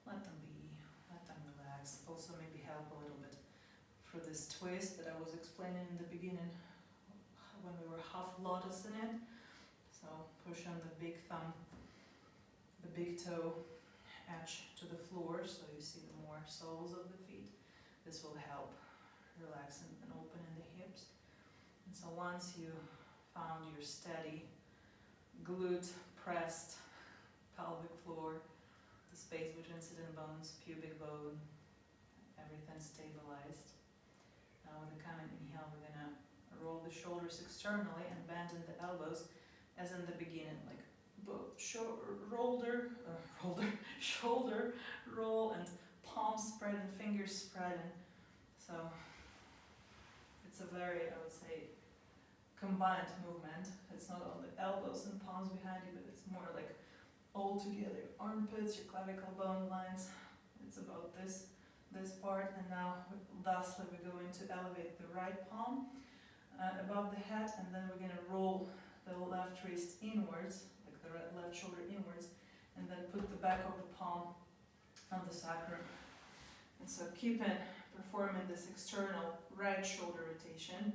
let them be, let them relax. Also maybe help a little bit for this twist that I was explaining in the beginning when we were half lotus in it. So push on the big thumb, the big toe edge to the floor so you see the more soles of the feet. This will help relax and open in the hips. And so once you found your steady glute pressed pelvic floor, the space between sitting bones, pubic bone, everything stabilized. Now with the coming inhale, we're gonna roll the shoulders externally and bend in the elbows as in the beginning, like shoulder roll and palms spreading, fingers spreading. So it's a very, I would say, combined movement. It's not all the elbows and palms behind you, but it's more like all together. Your armpits, your clavicle bone lines. It's about this part. And now, thusly, we're going to elevate the right palm above the head, and then we're going to roll the left wrist inwards, like the left shoulder inwards, and then put the back of the palm on the sacrum. And so performing this external right shoulder rotation,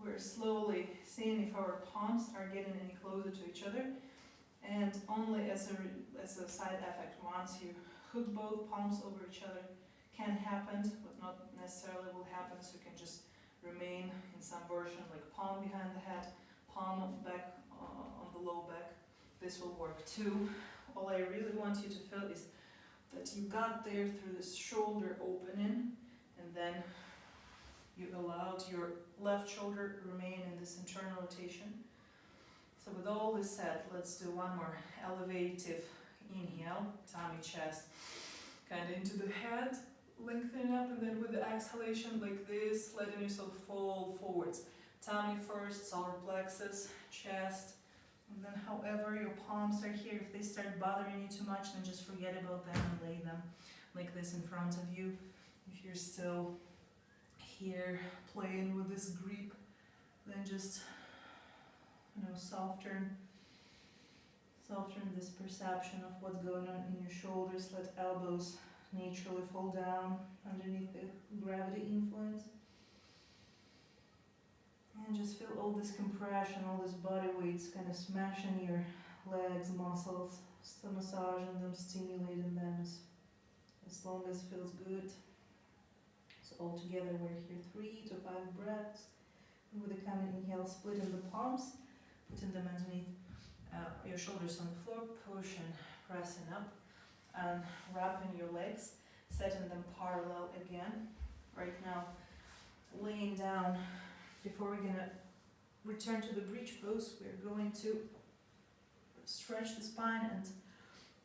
we're slowly seeing if our palms are getting any closer to each other, and only as a side effect, once you hook both palms over each other, can happen, but not necessarily will happen, so you can just remain in some version like palm behind the head, palm back on the low back. This will work too. All I really want you to feel is that you got there through this shoulder opening, and then you allowed your left shoulder remain in this internal rotation. So with all this said, let's do one more elevative inhale, tummy, chest, kind of into the head, lengthening up, and then with the exhalation like this, letting yourself fall forwards. Tummy first, solar plexus, chest, and then however your palms are here, if they start bothering you too much, then just forget about them and lay them like this in front of you. If you're still here playing with this grip, then just soften this perception of what's going on in your shoulders. Let elbows naturally fall down underneath the gravity influence. And just feel all this compression, all this body weights kind of smashing your legs, muscles, still massaging them, stimulating them as long as feels good. So all together we're here 3 to 5 breaths. And with the coming inhale, splitting the palms, putting them underneath your shoulders on the floor, pushing, pressing up, and wrapping your legs, setting them parallel again. Right now, laying down. Before we're going to return to the bridge pose, we're going to stretch the spine and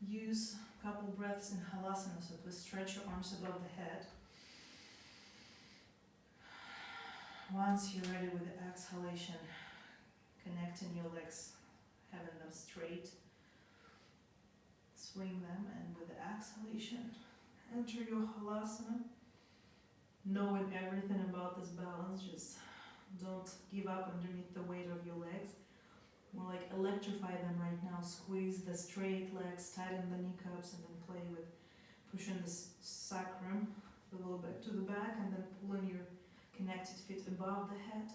use a couple breaths in Halasana, so to stretch your arms above the head. Once you're ready with the exhalation, connecting your legs, having them straight, swing them, and with the exhalation, enter your Halasana, knowing everything about this balance. Just don't give up underneath the weight of your legs. More like electrify them right now. Squeeze the straight legs, tighten the kneecaps, and then play with pushing the sacrum a little bit to the back, and then pulling your connected feet above the head.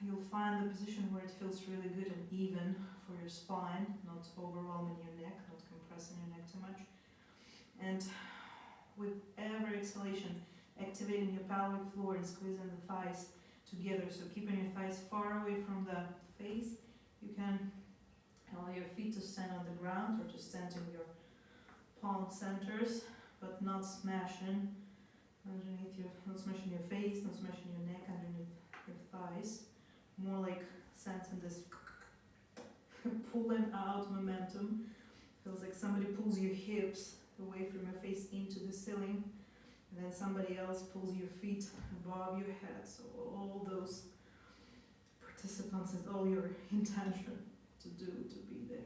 You'll find the position where it feels really good and even for your spine, not overwhelming your neck, not compressing your neck too much. And with every exhalation, activating your pelvic floor and squeezing the thighs together. So keeping your thighs far away from the face. You can allow your feet to stand on the ground or to stand in your palm centers, but not smashing underneath not smashing your face, not smashing your neck underneath your thighs. More like sensing this pulling out momentum. Feels like somebody pulls your hips away from your face into the ceiling, and then somebody else pulls your feet above your head. So all those participants once it's all your intention to do, to be there.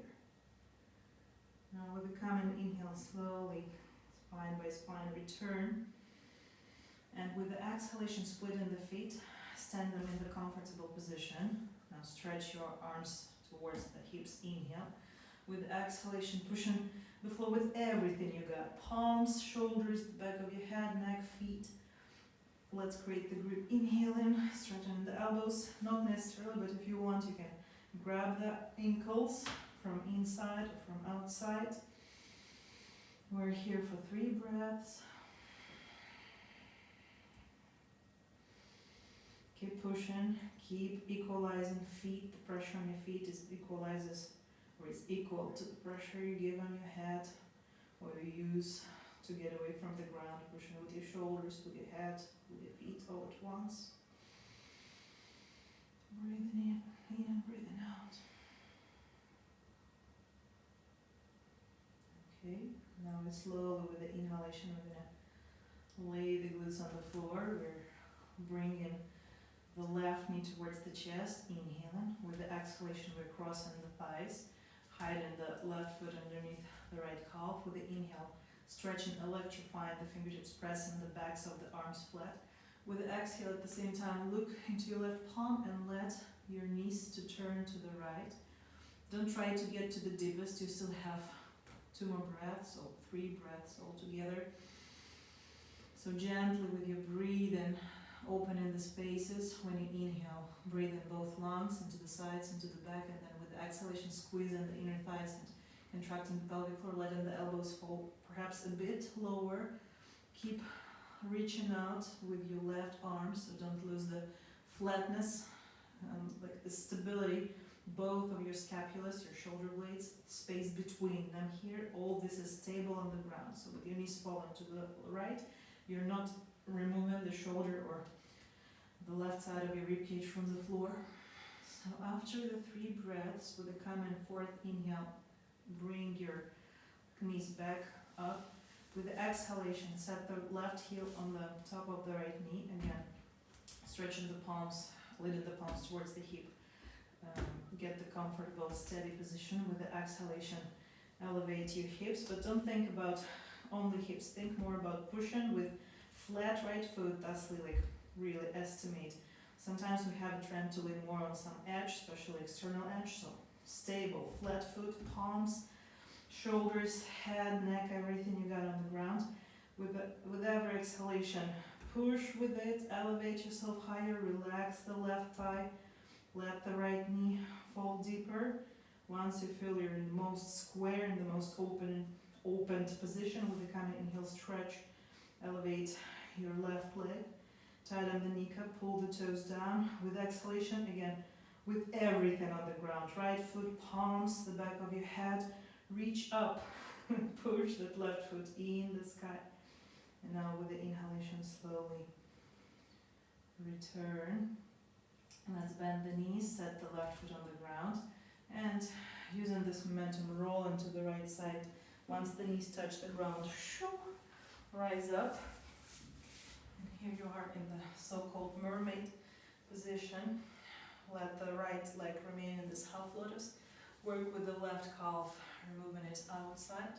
Now with the common inhale, slowly, spine by spine, return. And with the exhalation, split in the feet, stand them in the comfortable position. Now stretch your arms towards the hips, inhale. With exhalation, pushing the floor with everything you got. Palms, shoulders, the back of your head, neck, feet. Let's create the grip. Inhale in, straighten the elbows. Not necessarily, but if you want, you can grab the ankles from inside or from outside. We're here for 3 breaths. Keep pushing, keep equalizing feet. The pressure on your feet equalizes, or is equal to the pressure you give on your head, or you use to get away from the ground, pushing with your shoulders, with your head, with your feet all at once. Breathing in and breathing out. Okay, now we slowly, with the inhalation, we're gonna lay the glutes on the floor. We're bringing the left knee towards the chest, inhaling. With the exhalation, we're crossing the thighs, hiding the left foot underneath the right calf. With the inhale, stretching, electrifying the fingertips, pressing the backs of the arms flat. With the exhale, at the same time, look into your left palm and let your knees to turn to the right. Don't try to get to the deepest. You still have 2 more breaths, or 3 breaths altogether. So gently with your breathing, opening the spaces. When you inhale, breathe in both lungs, into the sides, into the back, and then with the exhalation, squeeze in the inner thighs and contracting the pelvic floor, letting the elbows fall perhaps a bit lower. Keep reaching out with your left arm, so don't lose the flatness, like the stability, both of your scapulas, your shoulder blades, space between them here. All this is stable on the ground. So with your knees falling to the right, you're not removing the shoulder or the left side of your ribcage from the floor. So after the 3 breaths, with the common 4th inhale, bring your knees back up. With the exhalation, set the left heel on the top of the right knee. Again, stretching the palms, leading the palms towards the hip. Get the comfortable, steady position. With the exhalation, elevate your hips, but don't think about only hips. Think more about pushing with flat right foot. That's like really estimate. Sometimes we have a trend to lean more on some edge, especially external edge. So stable, flat foot, palms, shoulders, head, neck, everything you got on the ground. With every exhalation, push with it, elevate yourself higher, relax the left thigh, let the right knee fall deeper. Once you feel you're in the most square, in the most opened position, with the common inhale, stretch, elevate your left leg, tighten the kneecap, pull the toes down. With exhalation, again, with everything on the ground, right foot, palms, the back of your head, reach up, push that left foot in the sky. And now with the inhalation, slowly return. Let's bend the knees, set the left foot on the ground, and using this momentum, roll into the right side. Once the knees touch the ground, rise up. And here you are in the so-called mermaid position. Let the right leg remain in this half lotus. Work with the left calf, removing it outside.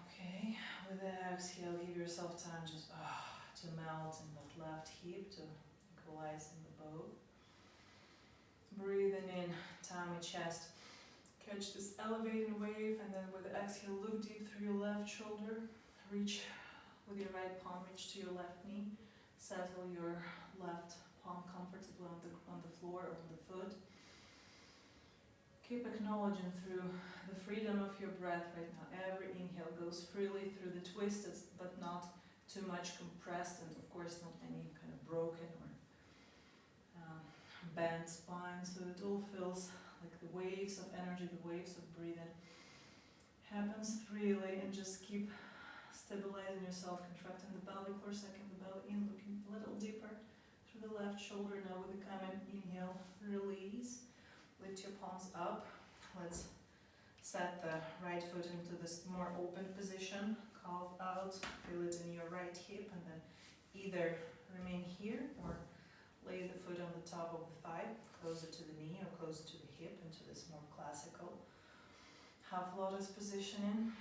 Okay, with the exhale, give yourself time just to melt in that left hip, to equalize in the both. Breathing in, tummy, chest. Catch this elevating wave, and then with the exhale, look deep through your left shoulder. Reach with your right palm, reach to your left knee. Settle your left palm comfortably on the floor or on the foot. Keep acknowledging through the freedom of your breath right now. Every inhale goes freely through the twist, but not too much compressed, and of course not any kind of broken or bent spine. So it all feels like the waves of energy, the waves of breathing happens freely, and just keep stabilizing yourself, contracting the pelvic floor, second the belly in, looking a little deeper through the left shoulder. Now with the common inhale, release, lift your palms up. Let's set the right foot into this more open position, calf out, feel it in your right hip, and then either remain here or lay the the top of the thigh, closer to the knee or closer to the hip, into this more classical half lotus positioning.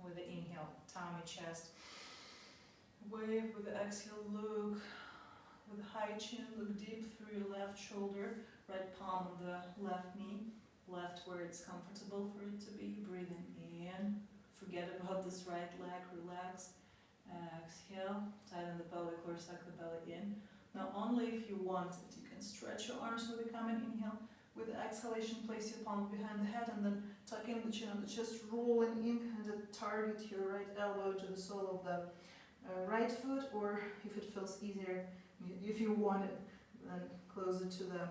With the inhale, tummy, chest, wave. With the exhale, look with a high chin, look deep through your left shoulder, right palm of the left knee, left where it's comfortable for it to be. Breathing in, forget about this right leg, relax. Exhale, tighten the pelvic floor, suck the belly in. Now only if you want it, you can stretch your arms with the coming inhale. With the exhalation, place your palm behind the head and then tuck in the chin of the chest, rolling in, kind of target your right elbow to the sole of the right foot, or if it feels easier, if you want it, then closer to the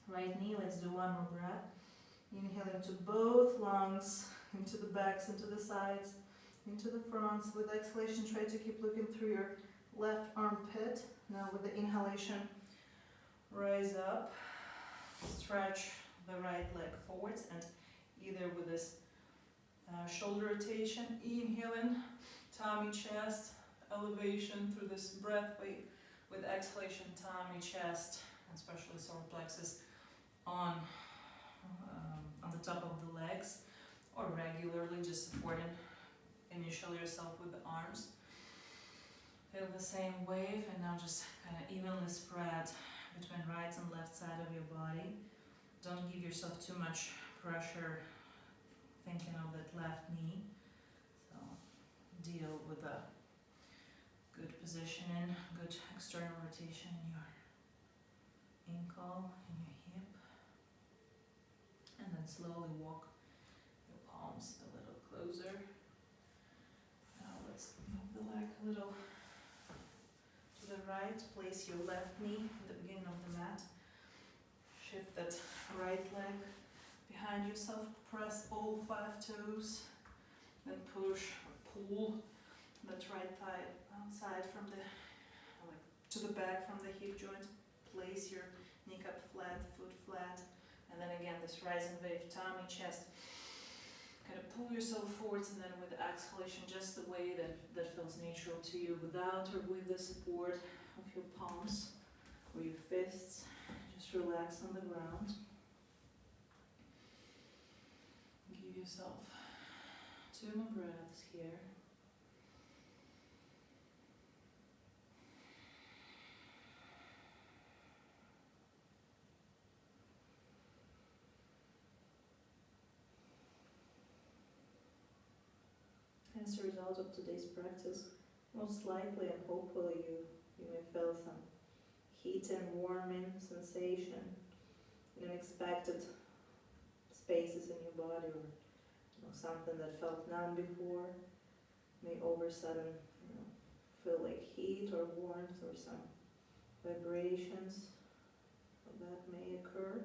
right knee. Let's do one more breath. Inhale into both lungs, into the backs, into the sides, into the fronts. With exhalation, try to keep looking through your left armpit. Now with the inhalation, rise up, stretch the right leg forwards, and either with this shoulder rotation, inhaling, tummy, chest, elevation through this breath wave. With exhalation, tummy, chest, especially solar plexus on the top of the legs, or regularly just supporting initially yourself with the arms. Feel the same wave, and now just kind of evenly spread between right and left side of your body. Don't give yourself too much pressure thinking of that left knee. So deal with a good positioning, good external rotation in your ankle, in your hip. And then slowly walk your palms a little closer. Now let's move the leg a little to the right. Place your left knee at the beginning of the mat. Shift that right leg behind yourself. Press all 5 toes. Then push or pull that right thigh outside from the, to the back from the hip joint. Place your kneecap flat, foot flat. And then again, this rising wave, tummy, chest. Kind of pull yourself forwards, and then with the exhalation, just the way that feels natural to you, without or with the support of your palms or your fists. Just relax on the ground. Give yourself 2 more breaths here. As a result of today's practice, most likely and hopefully you may feel some heat and warming sensation in unexpected spaces in your body, or something that felt numb before may all of a sudden feel like heat or warmth, or some vibrations that may occur.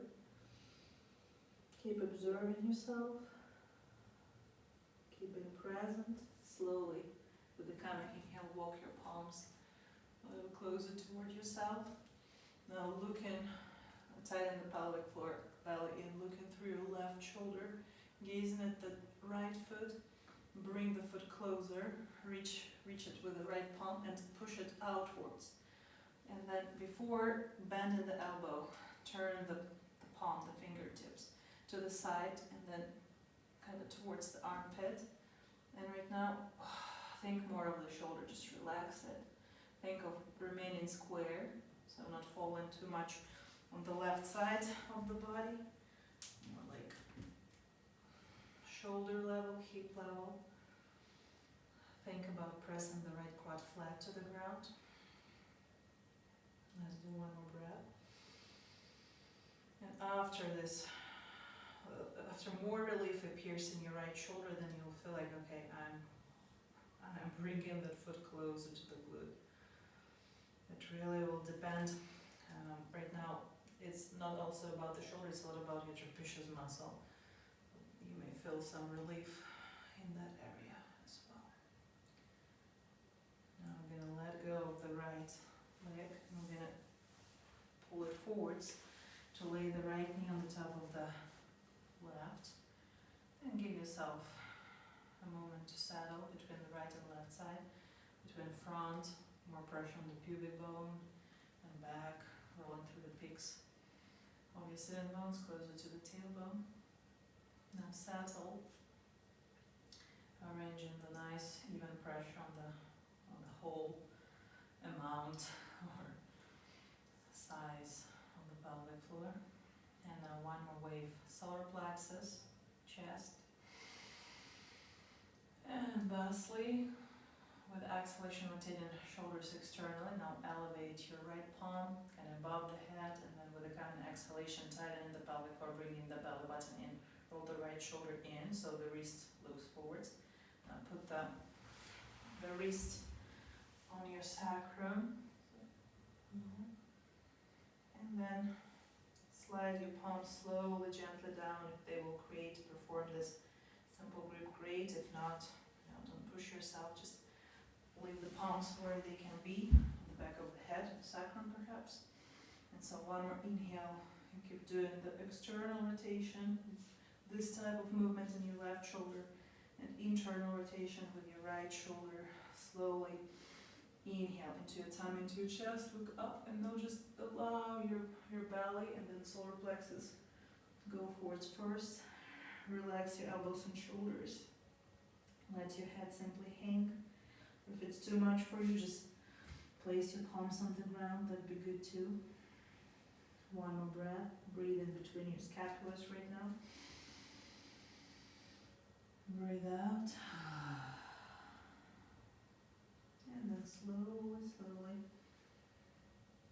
Keep observing yourself. Keep being present. Slowly, with the coming inhale, walk your palms a little closer toward yourself. Now looking, tighten the pelvic floor, belly in, looking through your left shoulder, gazing at the right foot. Bring the foot closer, reach it with the right palm and push it outwards. And then before bending the elbow, turn the palm, the fingertips, to the side, and then kind of towards the armpit. And right now, think more of the shoulder, just relax it. Think of remaining square, so not falling too much on the left side of the body. More like shoulder level, hip level. Think about pressing the right quad flat to the ground. Let's do 1 more breath. And after this, after more relief appears in your right shoulder, then you'll feel like, okay, I'm bringing that foot closer to the glute. It really will depend. Right now, it's not also about the shoulder, it's a lot about your trapezius muscle. You may feel some relief in that area as well. Now I'm going to let go of the right leg. I'm going to pull it forwards to lay the right knee on the top of the left, and give yourself a moment to settle between the right and left side, between front, more pressure on the pubic bone, and back, Hold your sitting bones closer to the tailbone. Now settle, arranging the nice even pressure on the whole amount or size of the pelvic floor. And now one more wave, solar plexus, chest. And lastly, with exhalation, rotating shoulders externally. Now elevate your right palm kind of above the head, and then with a kind of exhalation, tighten the pelvic floor, bringing the belly button in. Roll the right shoulder in so the wrist looks forwards. Now put the wrist on your sacrum. And then slide your palms slowly, gently down. If they will perform this simple grip, great. If not, don't push yourself. Just leave the palms where they can be, on the back of the head, sacrum perhaps. And so one more inhale. You keep doing the external rotation, this type of movement in your left shoulder, and internal rotation with your right shoulder. Slowly inhale into your tummy, into your chest, look up, and now just allow your belly and then solar plexus to go forwards first. Relax your elbows and shoulders. Let your head simply hang. If it's too much for you, just place your palms on the ground, that'd be good too. One more breath. Breathe in between your scapulas right now. Breathe out. And then slowly, slowly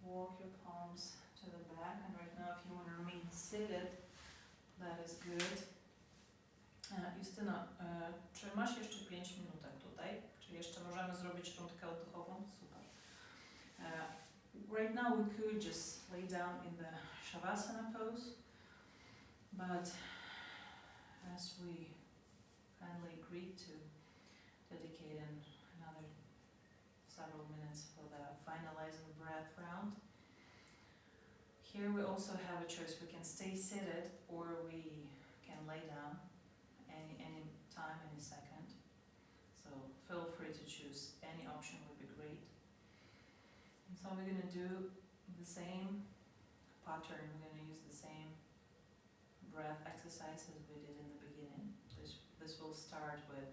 walk your palms to the back. And right now, if you want to remain seated, that is good. Justyna, czy masz jeszcze 5 minutek tutaj? Czy jeszcze możemy zrobić rundkę oddechową? Super. Right now we could just lay down in the Shavasana pose, but as we kindly agreed to dedicating another several minutes for the finalizing breath round, here we also have a choice. We can stay seated or we can lay down any time, any second. So feel free to choose. Any option would be great. And so we're going to do the same pattern. We're going to use the same breath exercise as we did in the beginning. This will start with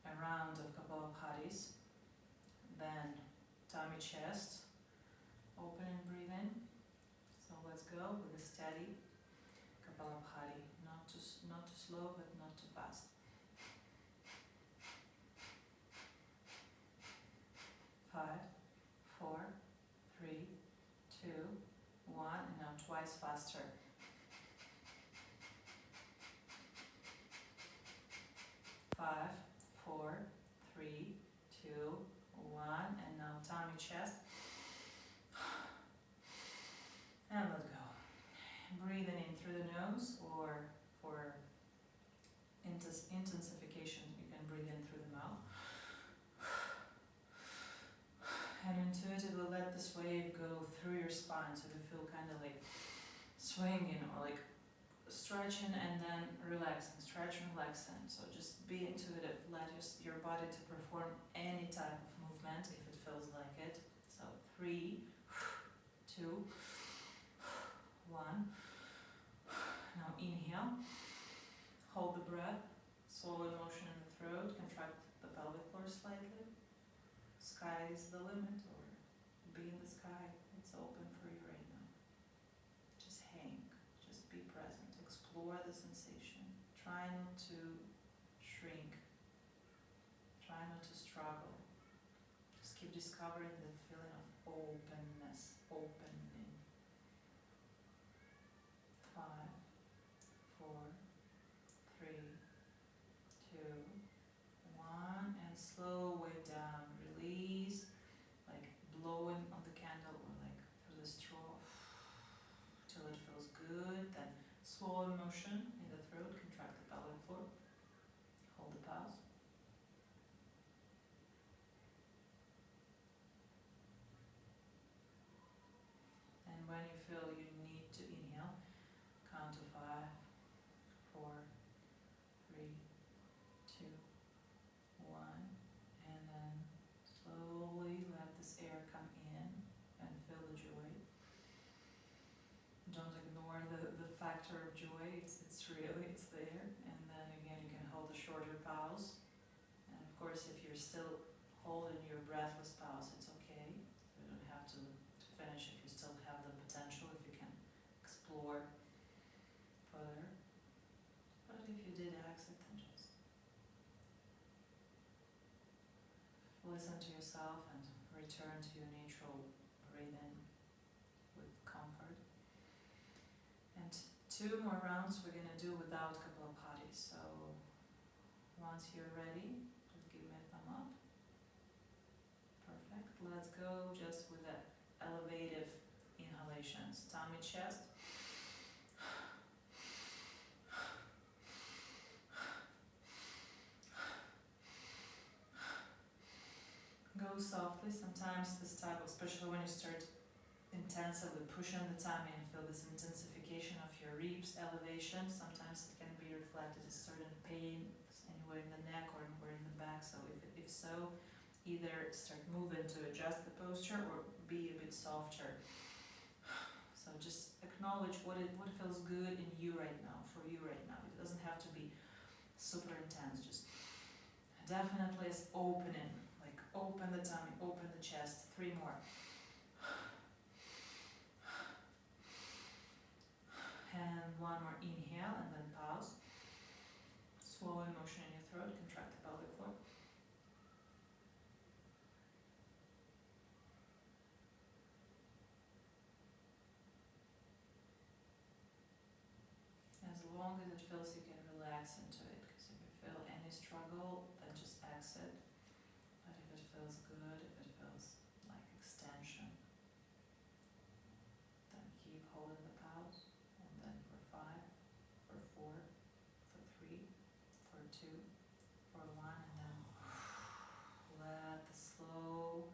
a round of Kapalabhatis, then tummy chest, open and breathe in. So let's go with a steady Kapalabhati, not too slow but not too fast. 5, 4, 3, 2, 1, and now twice faster. 5, 4, 3, 2, 1, and now tummy chest. And let go. Breathing in through the nose, or for intensification, you can breathe in through the mouth. And intuitively let this wave go through your spine, so you feel kind of like swinging or like stretching and then relaxing, stretch and relaxing. So just be intuitive, let your body to perform any type of movement if it feels like it. So 3, 2, 1. Now inhale, hold the breath, swallow motion in the throat, contract the pelvic floor slightly. Sky is the limit, or be in the sky, it's open for you right now. Just hang, just be present, explore the sensation. Try not to shrink, try not to struggle. Just keep discovering the feeling of openness, opening. 5, 4, 3, 2, 1, and slow way down. Release, like blowing on the candle or like through the straw till it feels good. Then swallow motion in the throat, contract the pelvic floor. Hold the pause. And when you feel you need to inhale, count to 5, 4, 3, 2, 1, and really, it's there. And then again, you can hold a shorter pause. And of course, if you're still holding your breathless pause, it's okay. You don't have to finish if you still have the potential, if you can explore further. But if you did exit, then just listen to yourself and return to your natural breathing with comfort. And 2 more rounds we're going to do without Kapalabhati. So once you're ready, just give me a thumb up. Perfect. Let's go just with the elevative inhalations. Tummy, chest. Go softly. Sometimes this type of, especially when you start intensively pushing the tummy and feel this intensification of your ribs, elevation, sometimes it can be reflected as certain pain anywhere in the neck or anywhere in the back. So if so, either start moving to adjust the posture or be a bit softer. So just acknowledge what feels good in you right now, for you right now. It doesn't have to be super intense. Just definitely is opening, like open the tummy, open the chest. 3 more. And 1 more inhale and then pause. Swallowing motion in your throat, contract the pelvic floor. As long as it feels, you can relax into it, because if you feel any struggle, then just exit. But if it feels good, if it feels like extension, then keep holding the pause. And then for 5, for 4, for 3, for 2, for 1, and then let the slow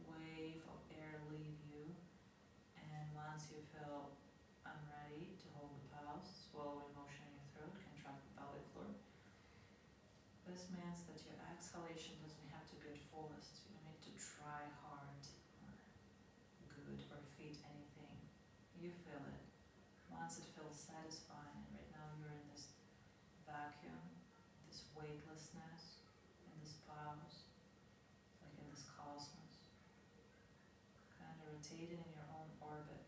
wave of air leave you. And once you feel I'm ready to hold the pause, swallowing motion in your throat, contract the pelvic floor. This means that your exhalation doesn't have to be at fullest. You don't need to try hard or good or fit anything. You feel it. Once it feels satisfying, and right now you're in this vacuum, this weightlessness, in this pause, like in this cosmos, kind of rotating in your own orbit.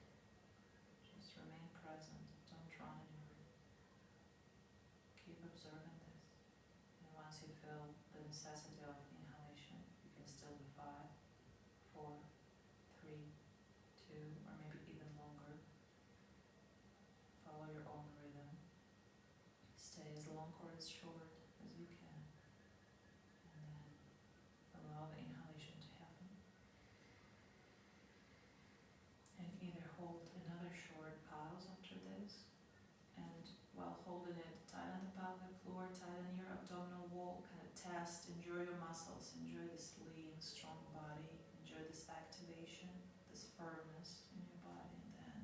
Just remain present, don't run anywhere. Keep observing this. And once you feel the necessity of inhalation, you can still do 5, 4, 3, 2, or maybe even longer. Follow your own rhythm. Stay as long or as short as you can. And then allow the inhalation to happen. And either hold another short pause after this, and while holding it, tighten the pelvic floor, tighten your abdominal wall, kind of test, enjoy your muscles, enjoy this lean, strong body, enjoy this activation, this firmness in your body, and then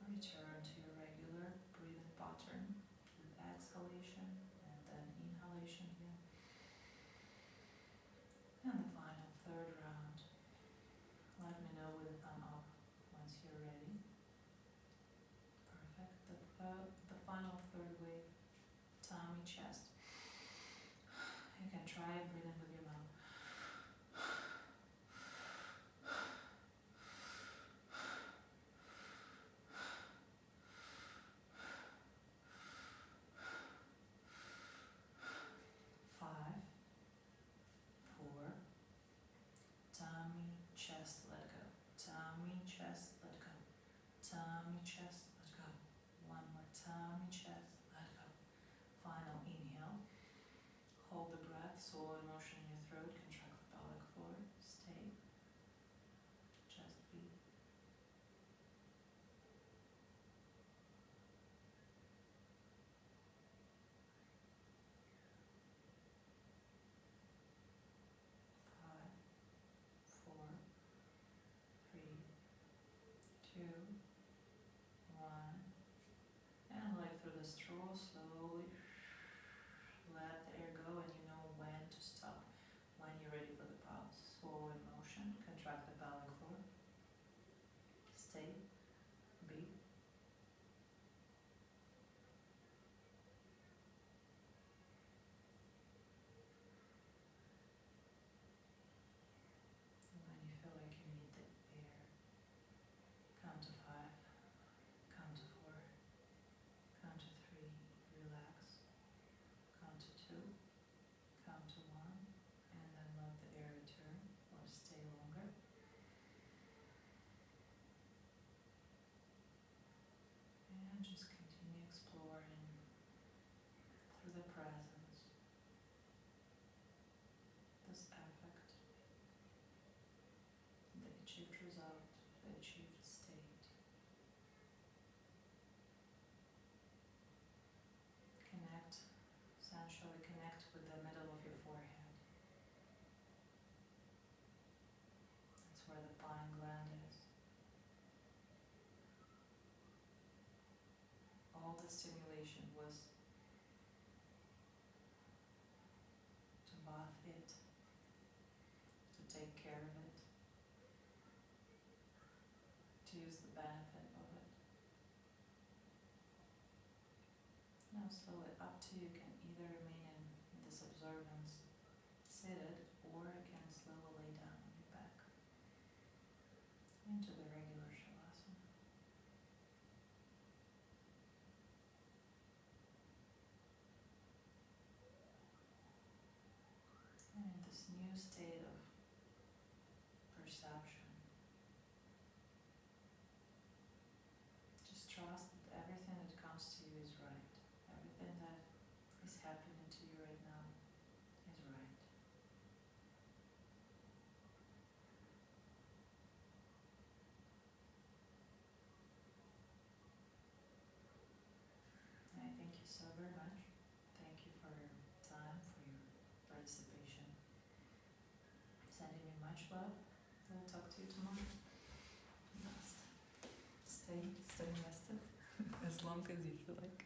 return to your regular breathing pattern with exhalation and then inhalation again. And the final 3rd round. Let me know with a thumb up once you're ready. Perfect. The final 3rd wave, tummy, chest. You can try breathing with your mouth. 5, 4, tummy, chest, let go. Tummy, chest, let go. Tummy, chest, let go. 1 more, tummy, chest, let go. Final inhale. Hold the breath, swallow motion in your throat, contract the pelvic floor. Stay. Just be. 5, 4, 3, 2, 1. And like through this filters out the achieved state. Connect, essentially connect with the middle of your forehead. That's where the pine gland is. All the stimulation was to bath it, to take care of it, to use the benefit of it. Now slowly up to you can either remain in this observance seated, or you can slowly lay down on your back into the regular shavasana. And in this new state of perception, just trust that everything that comes to you is right. Everything that is happening to you right now is right. And I thank you so very much. Thank you for your time, for your participation. Sending you much love. I'll talk to you tomorrow. Stay invested as long as you feel like.